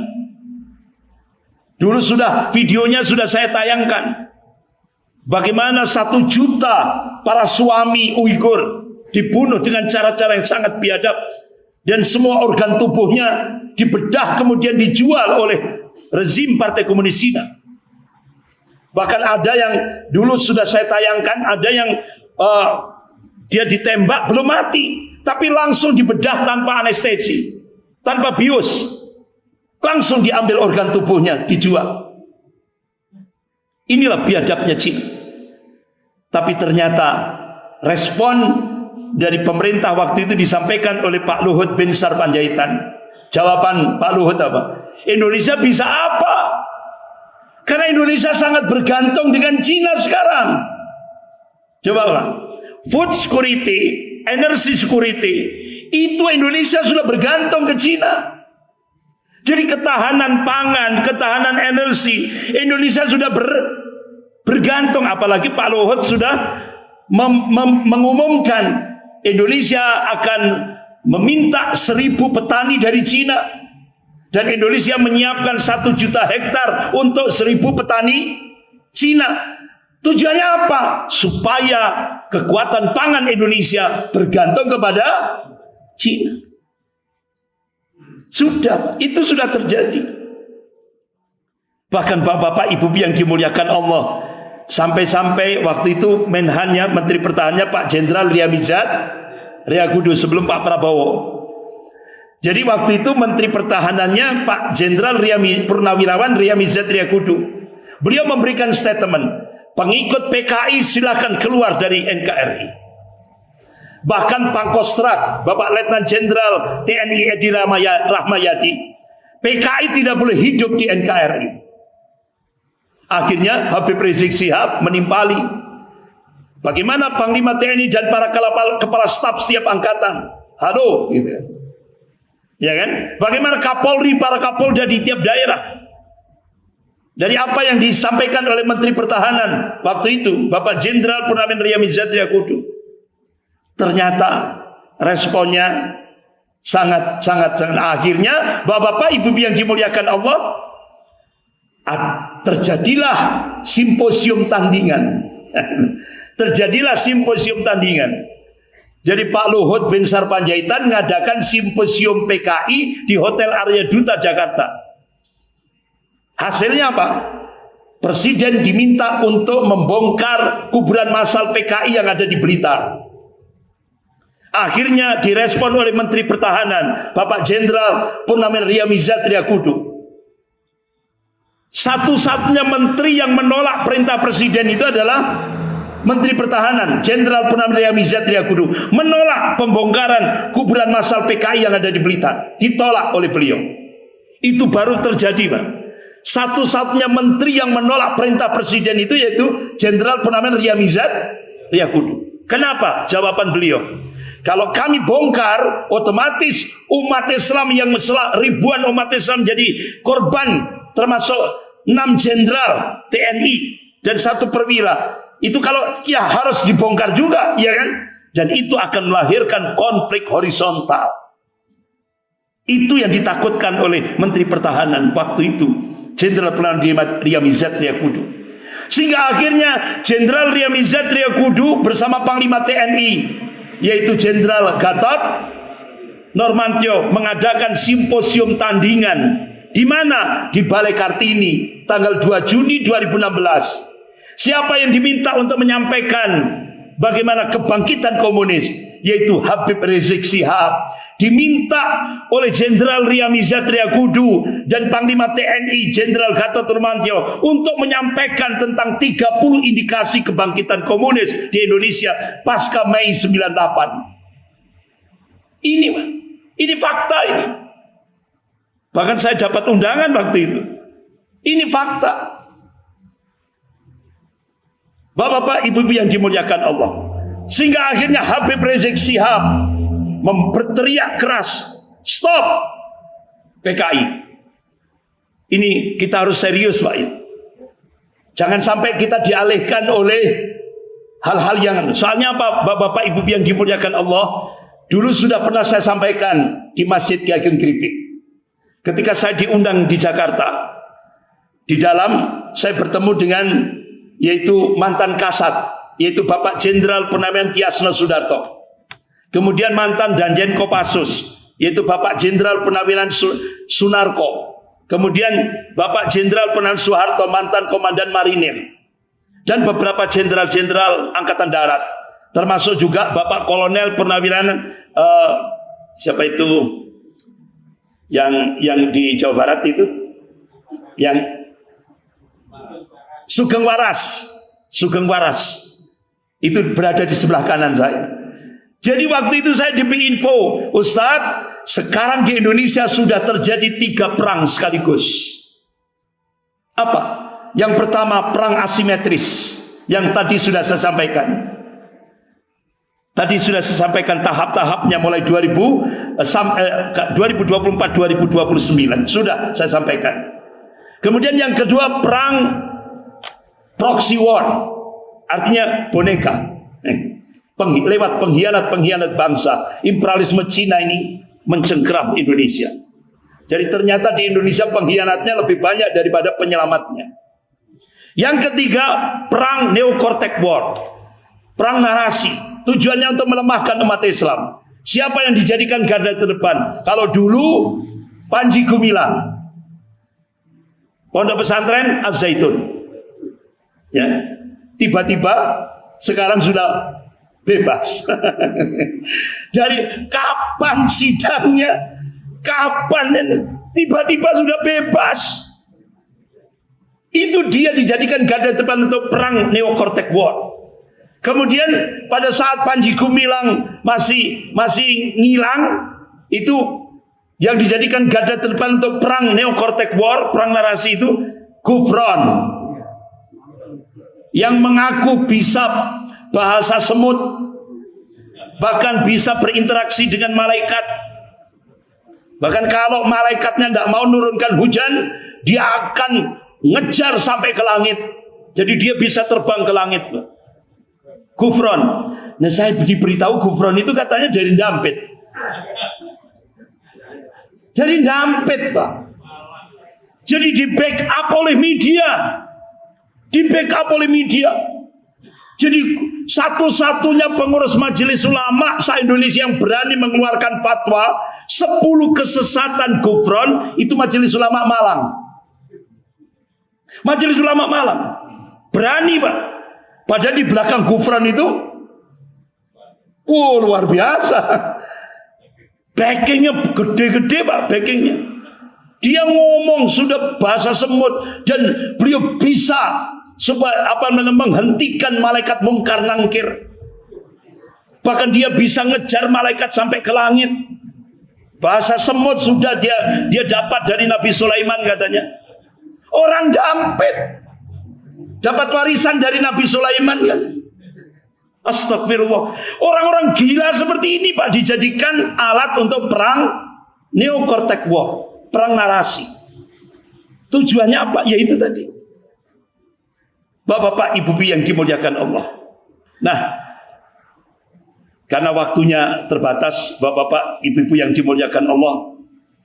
Dulu videonya sudah saya tayangkan. Bagaimana 1 juta para suami Uighur dibunuh dengan cara-cara yang sangat biadab. Dan semua organ tubuhnya dibedah kemudian dijual oleh rezim Partai Komunis Cina. Bahkan ada yang dulu sudah saya tayangkan, ada yang dia ditembak belum mati, tapi langsung dibedah tanpa anestesi, tanpa bius. Langsung diambil organ tubuhnya, dijual. Inilah biadabnya Cina. Tapi ternyata respon dari pemerintah waktu itu disampaikan oleh Pak Luhut bin Sarpanjaitan. Jawaban Pak Luhut apa? Indonesia bisa apa? Karena Indonesia sangat bergantung dengan Cina sekarang. Coba lah, food security, energy security, itu Indonesia sudah bergantung ke Cina. Jadi ketahanan pangan, ketahanan energi, Indonesia sudah bergantung. Apalagi Pak Luhut sudah mengumumkan Indonesia akan meminta 1.000 petani dari Cina. Dan Indonesia menyiapkan 1 juta hektar untuk 1.000 petani Cina. Tujuannya apa? Supaya kekuatan pangan Indonesia bergantung kepada Cina. Itu sudah terjadi. Bahkan Bapak-bapak, Ibu yang dimuliakan Allah, Sampai-sampai waktu itu Menhannya, Menteri Pertahanannya Pak Jenderal Ryamizat Riyakudu sebelum Pak Prabowo. Jadi waktu itu Menteri Pertahanannya Pak Jenderal Purnawirawan Ryamizat Riyakudu. Beliau memberikan statement, pengikut PKI silakan keluar dari NKRI. Bahkan Pangkostrat Bapak Letnan Jenderal TNI Edi Rahmayadi, PKI tidak boleh hidup di NKRI. Akhirnya Habib Rizik Syihab menimpali. Bagaimana Panglima TNI dan para kepala staf setiap angkatan? Halo, gitu ya kan? Bagaimana Kapolri, para Kapolda di tiap daerah? Dari apa yang disampaikan oleh Menteri Pertahanan waktu itu, Bapak Jenderal Purnawirawan Ryamizat Riyakudu, ternyata responnya sangat. Akhirnya Bapak-bapak, Ibu-ibu yang dimuliakan Allah, terjadilah simposium tandingan. Terjadilah simposium tandingan. Jadi Pak Luhut bin Sarpanjaitan mengadakan simposium PKI di Hotel Arya Duta Jakarta. Hasilnya apa? Presiden diminta untuk membongkar kuburan massal PKI yang ada di Blitar. Akhirnya direspon oleh Menteri Pertahanan Bapak Jenderal Purnawirawan Ryamizat Riyakudu. Satu-satunya menteri yang menolak perintah presiden itu adalah Menteri Pertahanan Jenderal Purnawirawan Ryamizat Riyakudu, menolak pembongkaran kuburan massal PKI yang ada di Blitar. Ditolak oleh beliau. Itu baru terjadi, Pak. Satu-satunya menteri yang menolak perintah presiden itu yaitu Jenderal Purnawirawan Ryamizat Riyakudu. Kenapa? Jawaban beliau, kalau kami bongkar, otomatis umat Islam yang ribuan umat Islam jadi korban, termasuk 6 jenderal TNI dan 1 perwira. Itu kalau ya harus dibongkar juga, ya kan? Dan itu akan melahirkan konflik horizontal. Itu yang ditakutkan oleh Menteri Pertahanan waktu itu, Jenderal Purnawirawan Ryamizat Riyakudu. Sehingga akhirnya Jenderal Ryamizat Riyakudu bersama Panglima TNI, yaitu Jenderal Gatot Nurmantio, mengadakan simposium tandingan. Di mana? Di Balai Kartini, tanggal 2 Juni 2016. Siapa yang diminta untuk menyampaikan bagaimana kebangkitan komunis? Yaitu Habib Rizik Syihab. Diminta oleh Jenderal Ryamizat Riyakudu dan Panglima TNI Jenderal Gatot Nurmantio untuk menyampaikan tentang 30 indikasi kebangkitan komunis di Indonesia pasca Mei 98. Ini fakta ini. Bahkan saya dapat undangan waktu itu. Ini fakta. Bapak-bapak, Ibu-ibu yang dimuliakan Allah. Sehingga akhirnya Habib Rizik Syihab berteriak keras, stop PKI. Ini kita harus serius, Pak. Jangan sampai kita dialihkan oleh hal-hal yang, soalnya apa, Bapak-bapak, Ibu-ibu yang dimuliakan Allah, dulu sudah pernah saya sampaikan di Masjid Ki Ageng Kripik. Ketika saya diundang di Jakarta, di dalam saya bertemu dengan yaitu mantan Kasat, yaitu Bapak Jenderal Purnawirawan Tiasno Sudarto. Kemudian mantan Danjen Kopassus, yaitu Bapak Jenderal Purnawirawan Sunarko. Kemudian Bapak Jenderal Purnawirawan Soeharto, mantan Komandan Marinir. Dan beberapa jenderal-jenderal Angkatan Darat. Termasuk juga Bapak Kolonel Purnawirawan siapa itu? Yang di Jawa Barat itu, yang Sugeng Waras itu berada di sebelah kanan saya. Jadi waktu itu saya diberi info, Ustadz, sekarang di Indonesia sudah terjadi 3 perang sekaligus. Apa? Yang pertama perang asimetris, yang tadi sudah saya sampaikan. Tadi sudah saya sampaikan tahap-tahapnya mulai 2024-2029. Sudah saya sampaikan. Kemudian yang kedua perang proxy war. Artinya boneka. Lewat pengkhianat bangsa. Imperialisme Cina ini mencengkeram Indonesia. Jadi ternyata di Indonesia pengkhianatnya lebih banyak daripada penyelamatnya. Yang ketiga perang Neo-Cortex war. Perang narasi. Tujuannya untuk melemahkan umat Islam. Siapa yang dijadikan garda terdepan? Kalau dulu Panji Gumilang, Pondok Pesantren Az-Zaitun, ya. tiba-tiba sekarang sudah bebas. Dari kapan sidangnya? Kapan tiba-tiba sudah bebas? Itu dia dijadikan garda depan untuk perang Neo-Cortex War. Kemudian pada saat Panji Gumilang masih ngilang, itu yang dijadikan garda terdepan untuk perang Neo-Cortex War, perang narasi itu Gufron, yang mengaku bisa bahasa semut, bahkan bisa berinteraksi dengan malaikat. Bahkan kalau malaikatnya tidak mau nurunkan hujan, dia akan ngejar sampai ke langit. Jadi dia bisa terbang ke langit. Gufron. Nah, saya diberitahu Gufron itu katanya dari Dampit. Dari Dampit, Pak. Jadi di backup oleh media. Di backup oleh media. Jadi satu-satunya pengurus Majelis Ulama se-Indonesia yang berani mengeluarkan fatwa 10 kesesatan Gufron itu Majelis Ulama Malang. Majelis Ulama Malang. Berani, Pak. Padahal di belakang Gufron itu luar biasa. Backingnya gede-gede, Pak, backingnya. Dia ngomong sudah bahasa semut dan beliau bisa menghentikan malaikat mungkar nangkir. Bahkan dia bisa ngejar malaikat sampai ke langit. Bahasa semut sudah dia dapat dari Nabi Sulaiman katanya. Orang Dampit dapat warisan dari Nabi Sulaiman kan. Astagfirullah. Orang-orang gila seperti ini, Pak, dijadikan alat untuk perang Neo-Cortex War, perang narasi. Tujuannya apa? Ya itu tadi. Bapak-bapak, ibu-ibu yang dimuliakan Allah. Nah, karena waktunya terbatas, bapak-bapak, ibu-ibu yang dimuliakan Allah,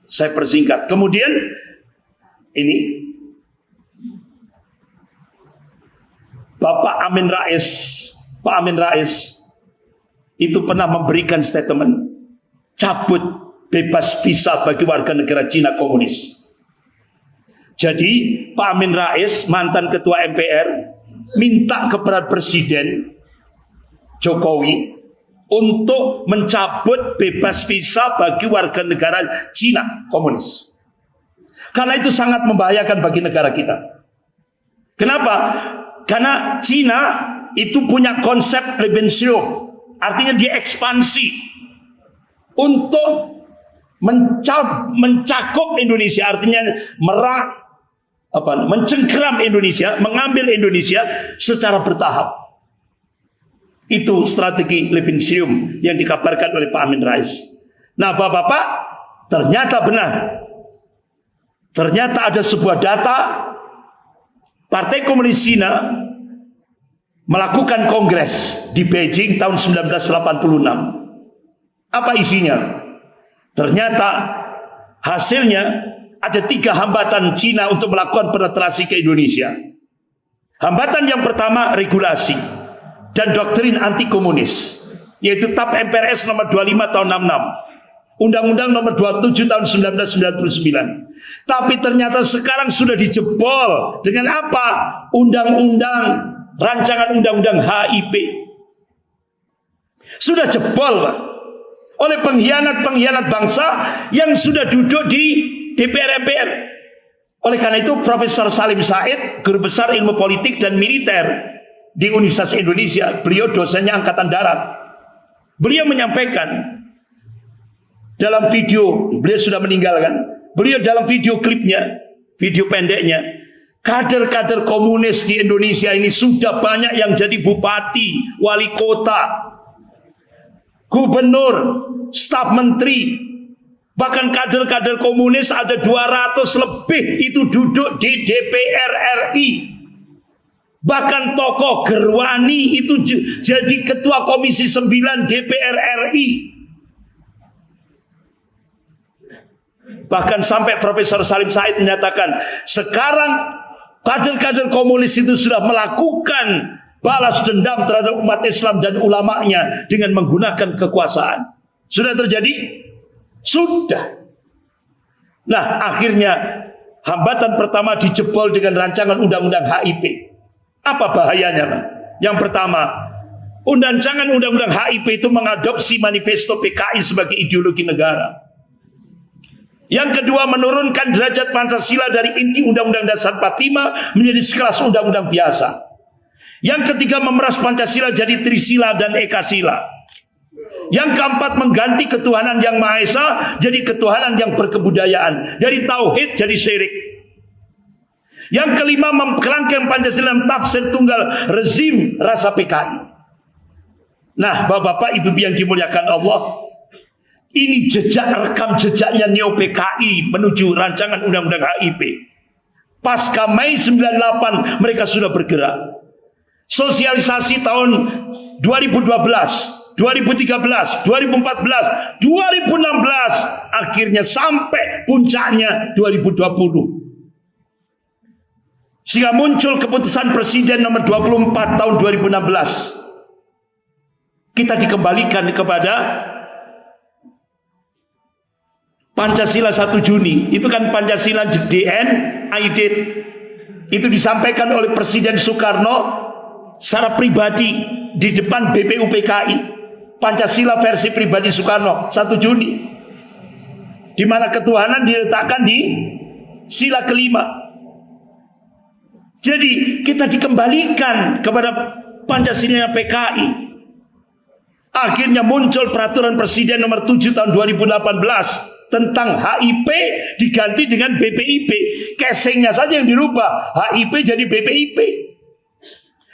saya persingkat. Kemudian ini Bapak Amin Rais, Pak Amin Rais itu pernah memberikan statement cabut bebas visa bagi warga negara Cina komunis. Jadi Pak Amin Rais, mantan ketua MPR, minta kepada Presiden Jokowi untuk mencabut bebas visa bagi warga negara Cina komunis. Karena itu sangat membahayakan bagi negara kita. Kenapa? Karena Cina itu punya konsep Lebensraum, artinya dia ekspansi untuk mencakup Indonesia, artinya mencengkeram Indonesia, mengambil Indonesia secara bertahap. Itu strategi Lebensraum yang dikabarkan oleh Pak Amin Rais. Nah, bapak-bapak, ternyata benar. Ternyata ada sebuah data Partai Komunis Cina melakukan kongres di Beijing tahun 1986. Apa isinya? Ternyata hasilnya ada 3 hambatan Cina untuk melakukan penetrasi ke Indonesia. Hambatan yang pertama regulasi dan doktrin anti komunis, yaitu TAP MPRS nomor 25 tahun 66. Undang-Undang nomor 27 tahun 1999. Tapi ternyata sekarang sudah dijebol dengan apa? Rancangan undang-undang HIP. Sudah jebol, Pak, oleh pengkhianat-pengkhianat bangsa yang sudah duduk di DPR MPR. Oleh karena itu Profesor Salim Said, guru besar ilmu politik dan militer di Universitas Indonesia, beliau dosennya Angkatan Darat. Beliau menyampaikan dalam video, beliau sudah meninggalkan. Beliau dalam video klipnya, video pendeknya, kader-kader komunis di Indonesia ini sudah banyak yang jadi bupati, wali kota, gubernur, staf menteri. Bahkan kader-kader komunis ada 200 lebih itu duduk di DPR RI. Bahkan tokoh Gerwani itu jadi ketua Komisi 9 DPR RI. Bahkan sampai Profesor Salim Said menyatakan sekarang kader-kader komunis itu sudah melakukan balas dendam terhadap umat Islam dan ulamanya dengan menggunakan kekuasaan. Sudah terjadi? Sudah. Nah, akhirnya hambatan pertama dijebol dengan rancangan undang-undang HIP. Apa bahayanya, Pak? Yang pertama, rancangan undang-undang HIP itu mengadopsi manifesto PKI sebagai ideologi negara. Yang kedua, menurunkan derajat Pancasila dari inti Undang-Undang Dasar 45 menjadi sekelas undang-undang biasa. Yang ketiga, memeras Pancasila jadi Trisila dan Ekasila. Yang keempat, mengganti ketuhanan yang Maha Esa jadi ketuhanan yang berkebudayaan, dari tauhid jadi syirik. Yang kelima, mengkelangkan Pancasila dalam tafsir tunggal rezim rasa PKI. Nah, Bapak-bapak, Ibu yang dimuliakan Allah, ini jejak rekam jejaknya Neo PKI menuju rancangan undang-undang HIP. Pasca Mei 98 mereka sudah bergerak. Sosialisasi tahun 2012, 2013, 2014, 2016, akhirnya sampai puncaknya 2020. Sehingga muncul keputusan Presiden nomor 24 tahun 2016. Kita dikembalikan kepada Pancasila 1 Juni. Itu kan Pancasila JDN Aidit. Itu disampaikan oleh Presiden Soekarno secara pribadi di depan BPUPKI. Pancasila versi pribadi Soekarno 1 Juni, di mana ketuhanan diletakkan di sila kelima. Jadi kita dikembalikan kepada Pancasila PKI. Akhirnya muncul peraturan Presiden nomor 7 tahun 2018 tentang HIP diganti dengan BPIP. Casingnya saja yang dirubah, HIP jadi BPIP.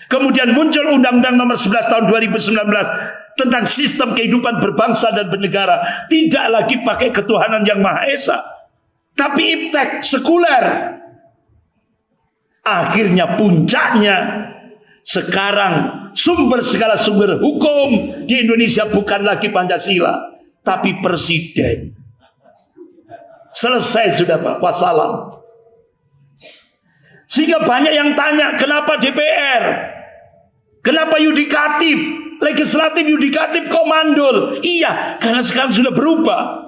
Kemudian muncul Undang-Undang nomor 11 tahun 2019 tentang sistem kehidupan berbangsa dan bernegara. Tidak lagi pakai ketuhanan yang Maha Esa, tapi iptek, sekuler. Akhirnya puncaknya sekarang segala sumber hukum di Indonesia bukan lagi Pancasila, tapi presiden. Selesai sudah Pak, wassalam. Sehingga banyak yang tanya, kenapa DPR? Kenapa yudikatif? Legislatif, yudikatif kok mandul? Iya, karena sekarang sudah berubah.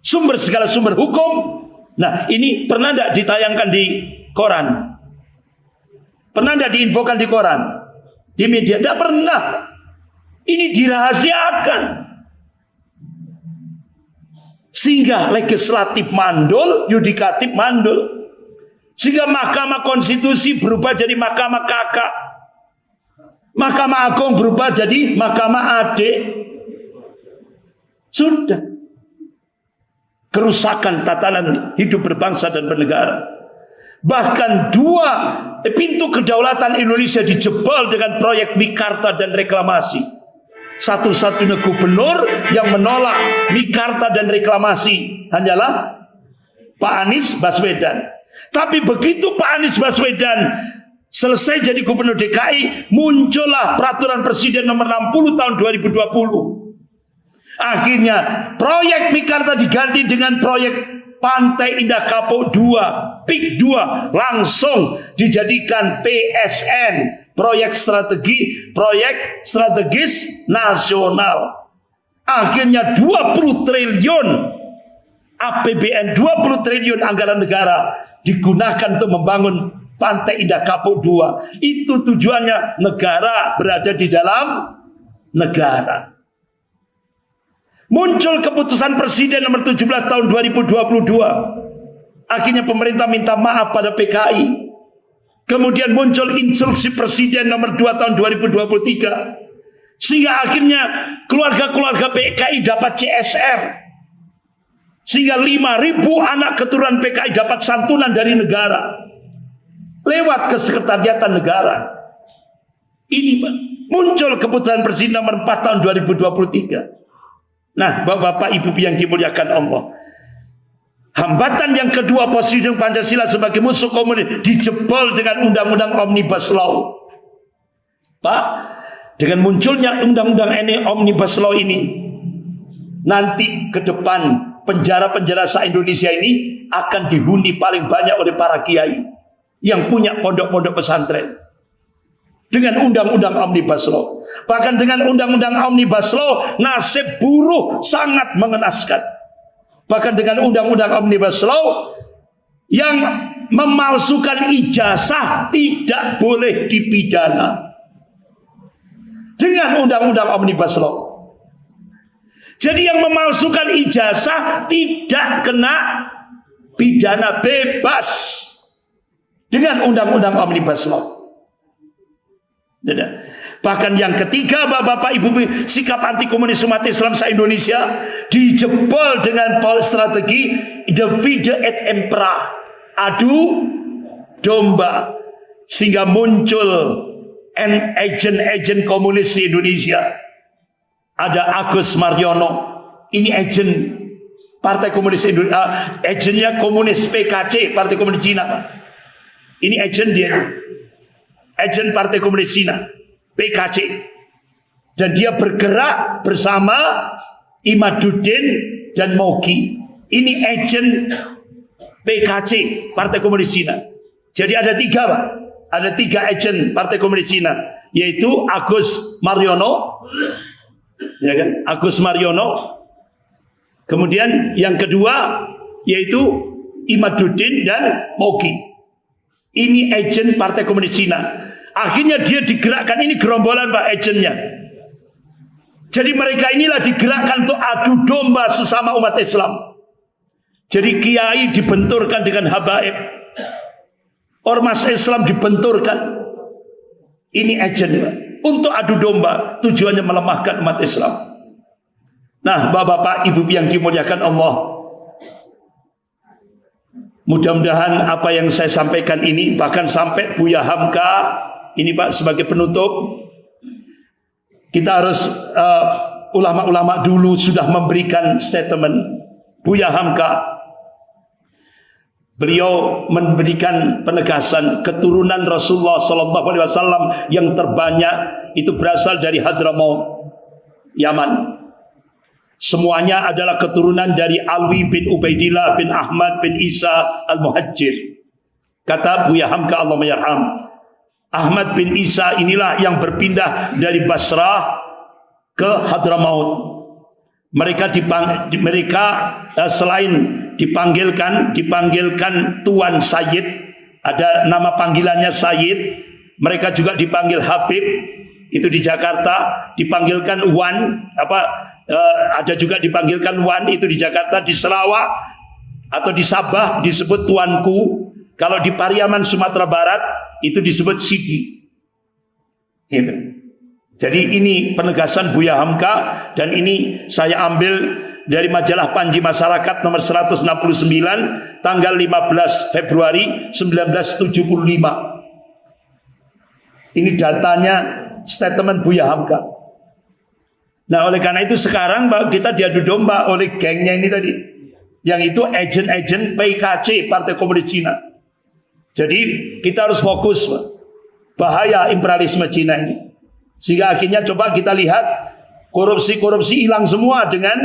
Segala sumber hukum. Nah, ini pernah tidak ditayangkan di koran? Pernah tidak diinfokan di koran? Di media? Tidak pernah. Ini dirahasiakan. Sehingga legislatif mandul, yudikatif mandul. Sehingga Mahkamah Konstitusi berubah jadi Mahkamah Kakak. Mahkamah Agung berubah jadi Mahkamah Adik. Sudah. Kerusakan tatanan hidup berbangsa dan bernegara. Bahkan pintu kedaulatan Indonesia dijebol dengan proyek Mikarta dan reklamasi. Satu-satunya gubernur yang menolak Mikarta dan reklamasi hanyalah Pak Anies Baswedan. Tapi begitu Pak Anies Baswedan selesai jadi gubernur DKI, muncullah peraturan Presiden nomor 60 tahun 2020. Akhirnya proyek Mikarta diganti dengan proyek Pantai Indah Kapuk 2, PIK 2, langsung dijadikan PSN, proyek strategis nasional. Akhirnya 20 triliun APBN, 20 triliun anggaran negara digunakan untuk membangun Pantai Indah Kapuk 2. Itu tujuannya, negara berada di dalam negara. Muncul keputusan Presiden nomor 17 tahun 2022. Akhirnya pemerintah minta maaf pada PKI. Kemudian muncul instruksi Presiden nomor 2 tahun 2023. Sehingga akhirnya keluarga-keluarga PKI dapat CSR. Sehingga 5.000 anak keturunan PKI dapat santunan dari negara. Lewat kesekretariatan negara. Ini muncul keputusan Presiden nomor 4 tahun 2023. Nah, Bapak-bapak, Ibu yang dimuliakan Allah, hambatan yang kedua posisi Pancasila sebagai musuh komunis dijebol dengan Undang-Undang Omnibus Law. Pak, dengan munculnya Undang-Undang ini, Omnibus Law ini, nanti ke depan penjara-penjara se-Indonesia ini akan dihuni paling banyak oleh para kiai yang punya pondok-pondok pesantren. Dengan Undang-Undang Omnibus Law. Bahkan dengan Undang-Undang Omnibus Law, nasib buruh sangat mengenaskan. Bahkan dengan Undang-Undang Omnibus Law, yang memalsukan ijazah tidak boleh dipidana. dengan undang-undang Omnibus Law. Jadi yang memalsukan ijazah tidak kena pidana, bebas dengan undang-undang Omnibus Law. Bahkan yang ketiga, Bapak Ibu, sikap anti komunis umat Islam se-Indonesia dijebol dengan strategi divide et impera, adu domba, sehingga muncul agen-agen komunis di Indonesia. Ada Agus Mariono, ini agen Partai Komunis Indonesia, agennya komunis PKC, Partai Komunis Cina. Ini agen dia, agen Partai Komunis Cina, PKC. Dan dia bergerak bersama Imaduddin dan Mogi. Ini agen PKC, Partai Komunis Cina. Jadi ada tiga, Pak. Ada tiga agen Partai Komunis Cina, yaitu Agus Mariono, ya kan? Agus Mariono. Kemudian yang kedua yaitu Imaduddin dan Mogi. Ini agen Partai Komunis Cina. Akhirnya dia digerakkan, ini gerombolan, Pak, agennya. Jadi mereka inilah digerakkan untuk adu domba sesama umat Islam. Jadi kiai dibenturkan dengan habaib, ormas Islam dibenturkan. Ini agen, Pak, untuk adu domba, tujuannya melemahkan umat Islam. Nah, Bapak Ibu yang dimuliakan Allah, mudah-mudahan apa yang saya sampaikan ini, bahkan sampai Buya Hamka ini, Pak, sebagai penutup, kita harus ulama-ulama dulu sudah memberikan statement. Buya Hamka, beliau memberikan penegasan keturunan Rasulullah SAW yang terbanyak itu berasal dari Hadramaut, Yaman. Semuanya adalah keturunan dari Alwi bin Ubaidillah bin Ahmad bin Isa al-Muhajir. Kata Buya Hamka, Allah mayarham, Ahmad bin Isa inilah yang berpindah dari Basrah ke Hadramaut. Mereka selain dipanggilkan Tuan Sayyid, ada nama panggilannya Sayyid, mereka juga dipanggil Habib, itu di Jakarta, dipanggilkan Wan, ada juga dipanggilkan Wan, itu di Jakarta. Di Sarawak atau di Sabah disebut Tuanku. Kalau di Pariaman Sumatera Barat itu disebut Sidi. Gitu. Jadi ini penegasan Buya Hamka, dan ini saya ambil dari majalah Panji Masyarakat nomor 169 tanggal 15 Februari 1975. Ini datanya statement Buya Hamka. Nah, oleh karena itu sekarang kita diadu domba oleh gengnya ini tadi, yang itu agen-agen PKC, Partai Komunis Cina. Jadi kita harus fokus, Pak, bahaya imperialisme Cina ini. Sehingga akhirnya coba kita lihat korupsi hilang semua dengan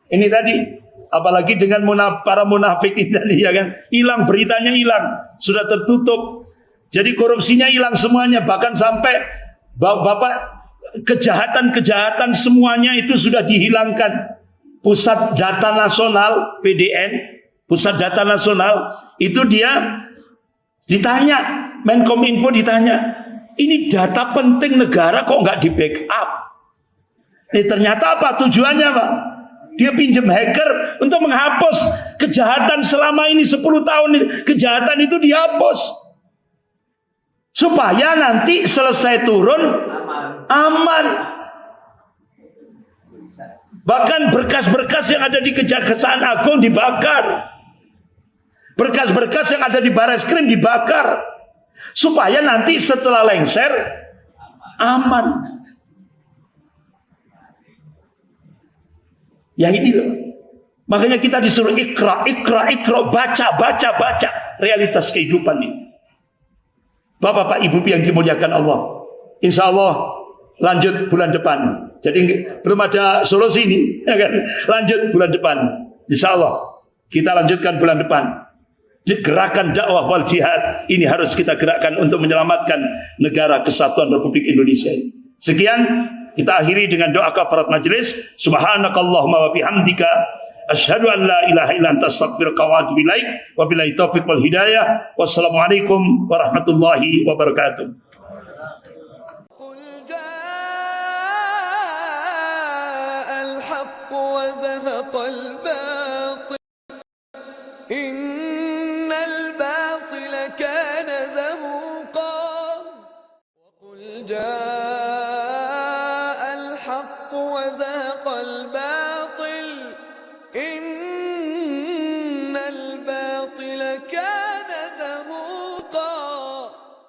ini tadi, apalagi dengan para munafik ini tadi, ya kan? Hilang, beritanya hilang, sudah tertutup. Jadi korupsinya hilang semuanya, bahkan sampai Bapak kejahatan semuanya itu sudah dihilangkan. Pusat Data Nasional PDN, Pusat Data Nasional itu dia ditanya, Menkominfo ditanya, ini data penting negara kok nggak di backup? Ternyata apa tujuannya, Pak? Dia pinjam hacker untuk menghapus kejahatan selama ini 10 tahun, kejahatan itu dihapus supaya nanti selesai turun aman. Bahkan berkas-berkas yang ada di Kejaksaan Agung dibakar, berkas-berkas yang ada di Barreskrim dibakar, supaya nanti setelah lengser aman. Ya ini loh. Makanya kita disuruh ikra, baca realitas kehidupan ini. Bapak Ibu yang dimuliakan Allah, insya Allah lanjut bulan depan. Jadi belum ada solusi ini, ya kan? Lanjut bulan depan, insya Allah kita lanjutkan bulan depan. Gerakan dakwah wal jihad ini harus kita gerakkan untuk menyelamatkan negara kesatuan Republik Indonesia ini. Sekian, kita akhiri dengan doa kafarat majelis. Subhanakallahumma wa bihamdika asyhadu an la ilaha illa anta astaghfiruka wa atubu ilaik. Wabillahi taufiq wal hidayah. Wassalamualaikum warahmatullahi wabarakatuh. وزهق الباطل إن الباطل كان زهوقا وقل جاء الحق وزهق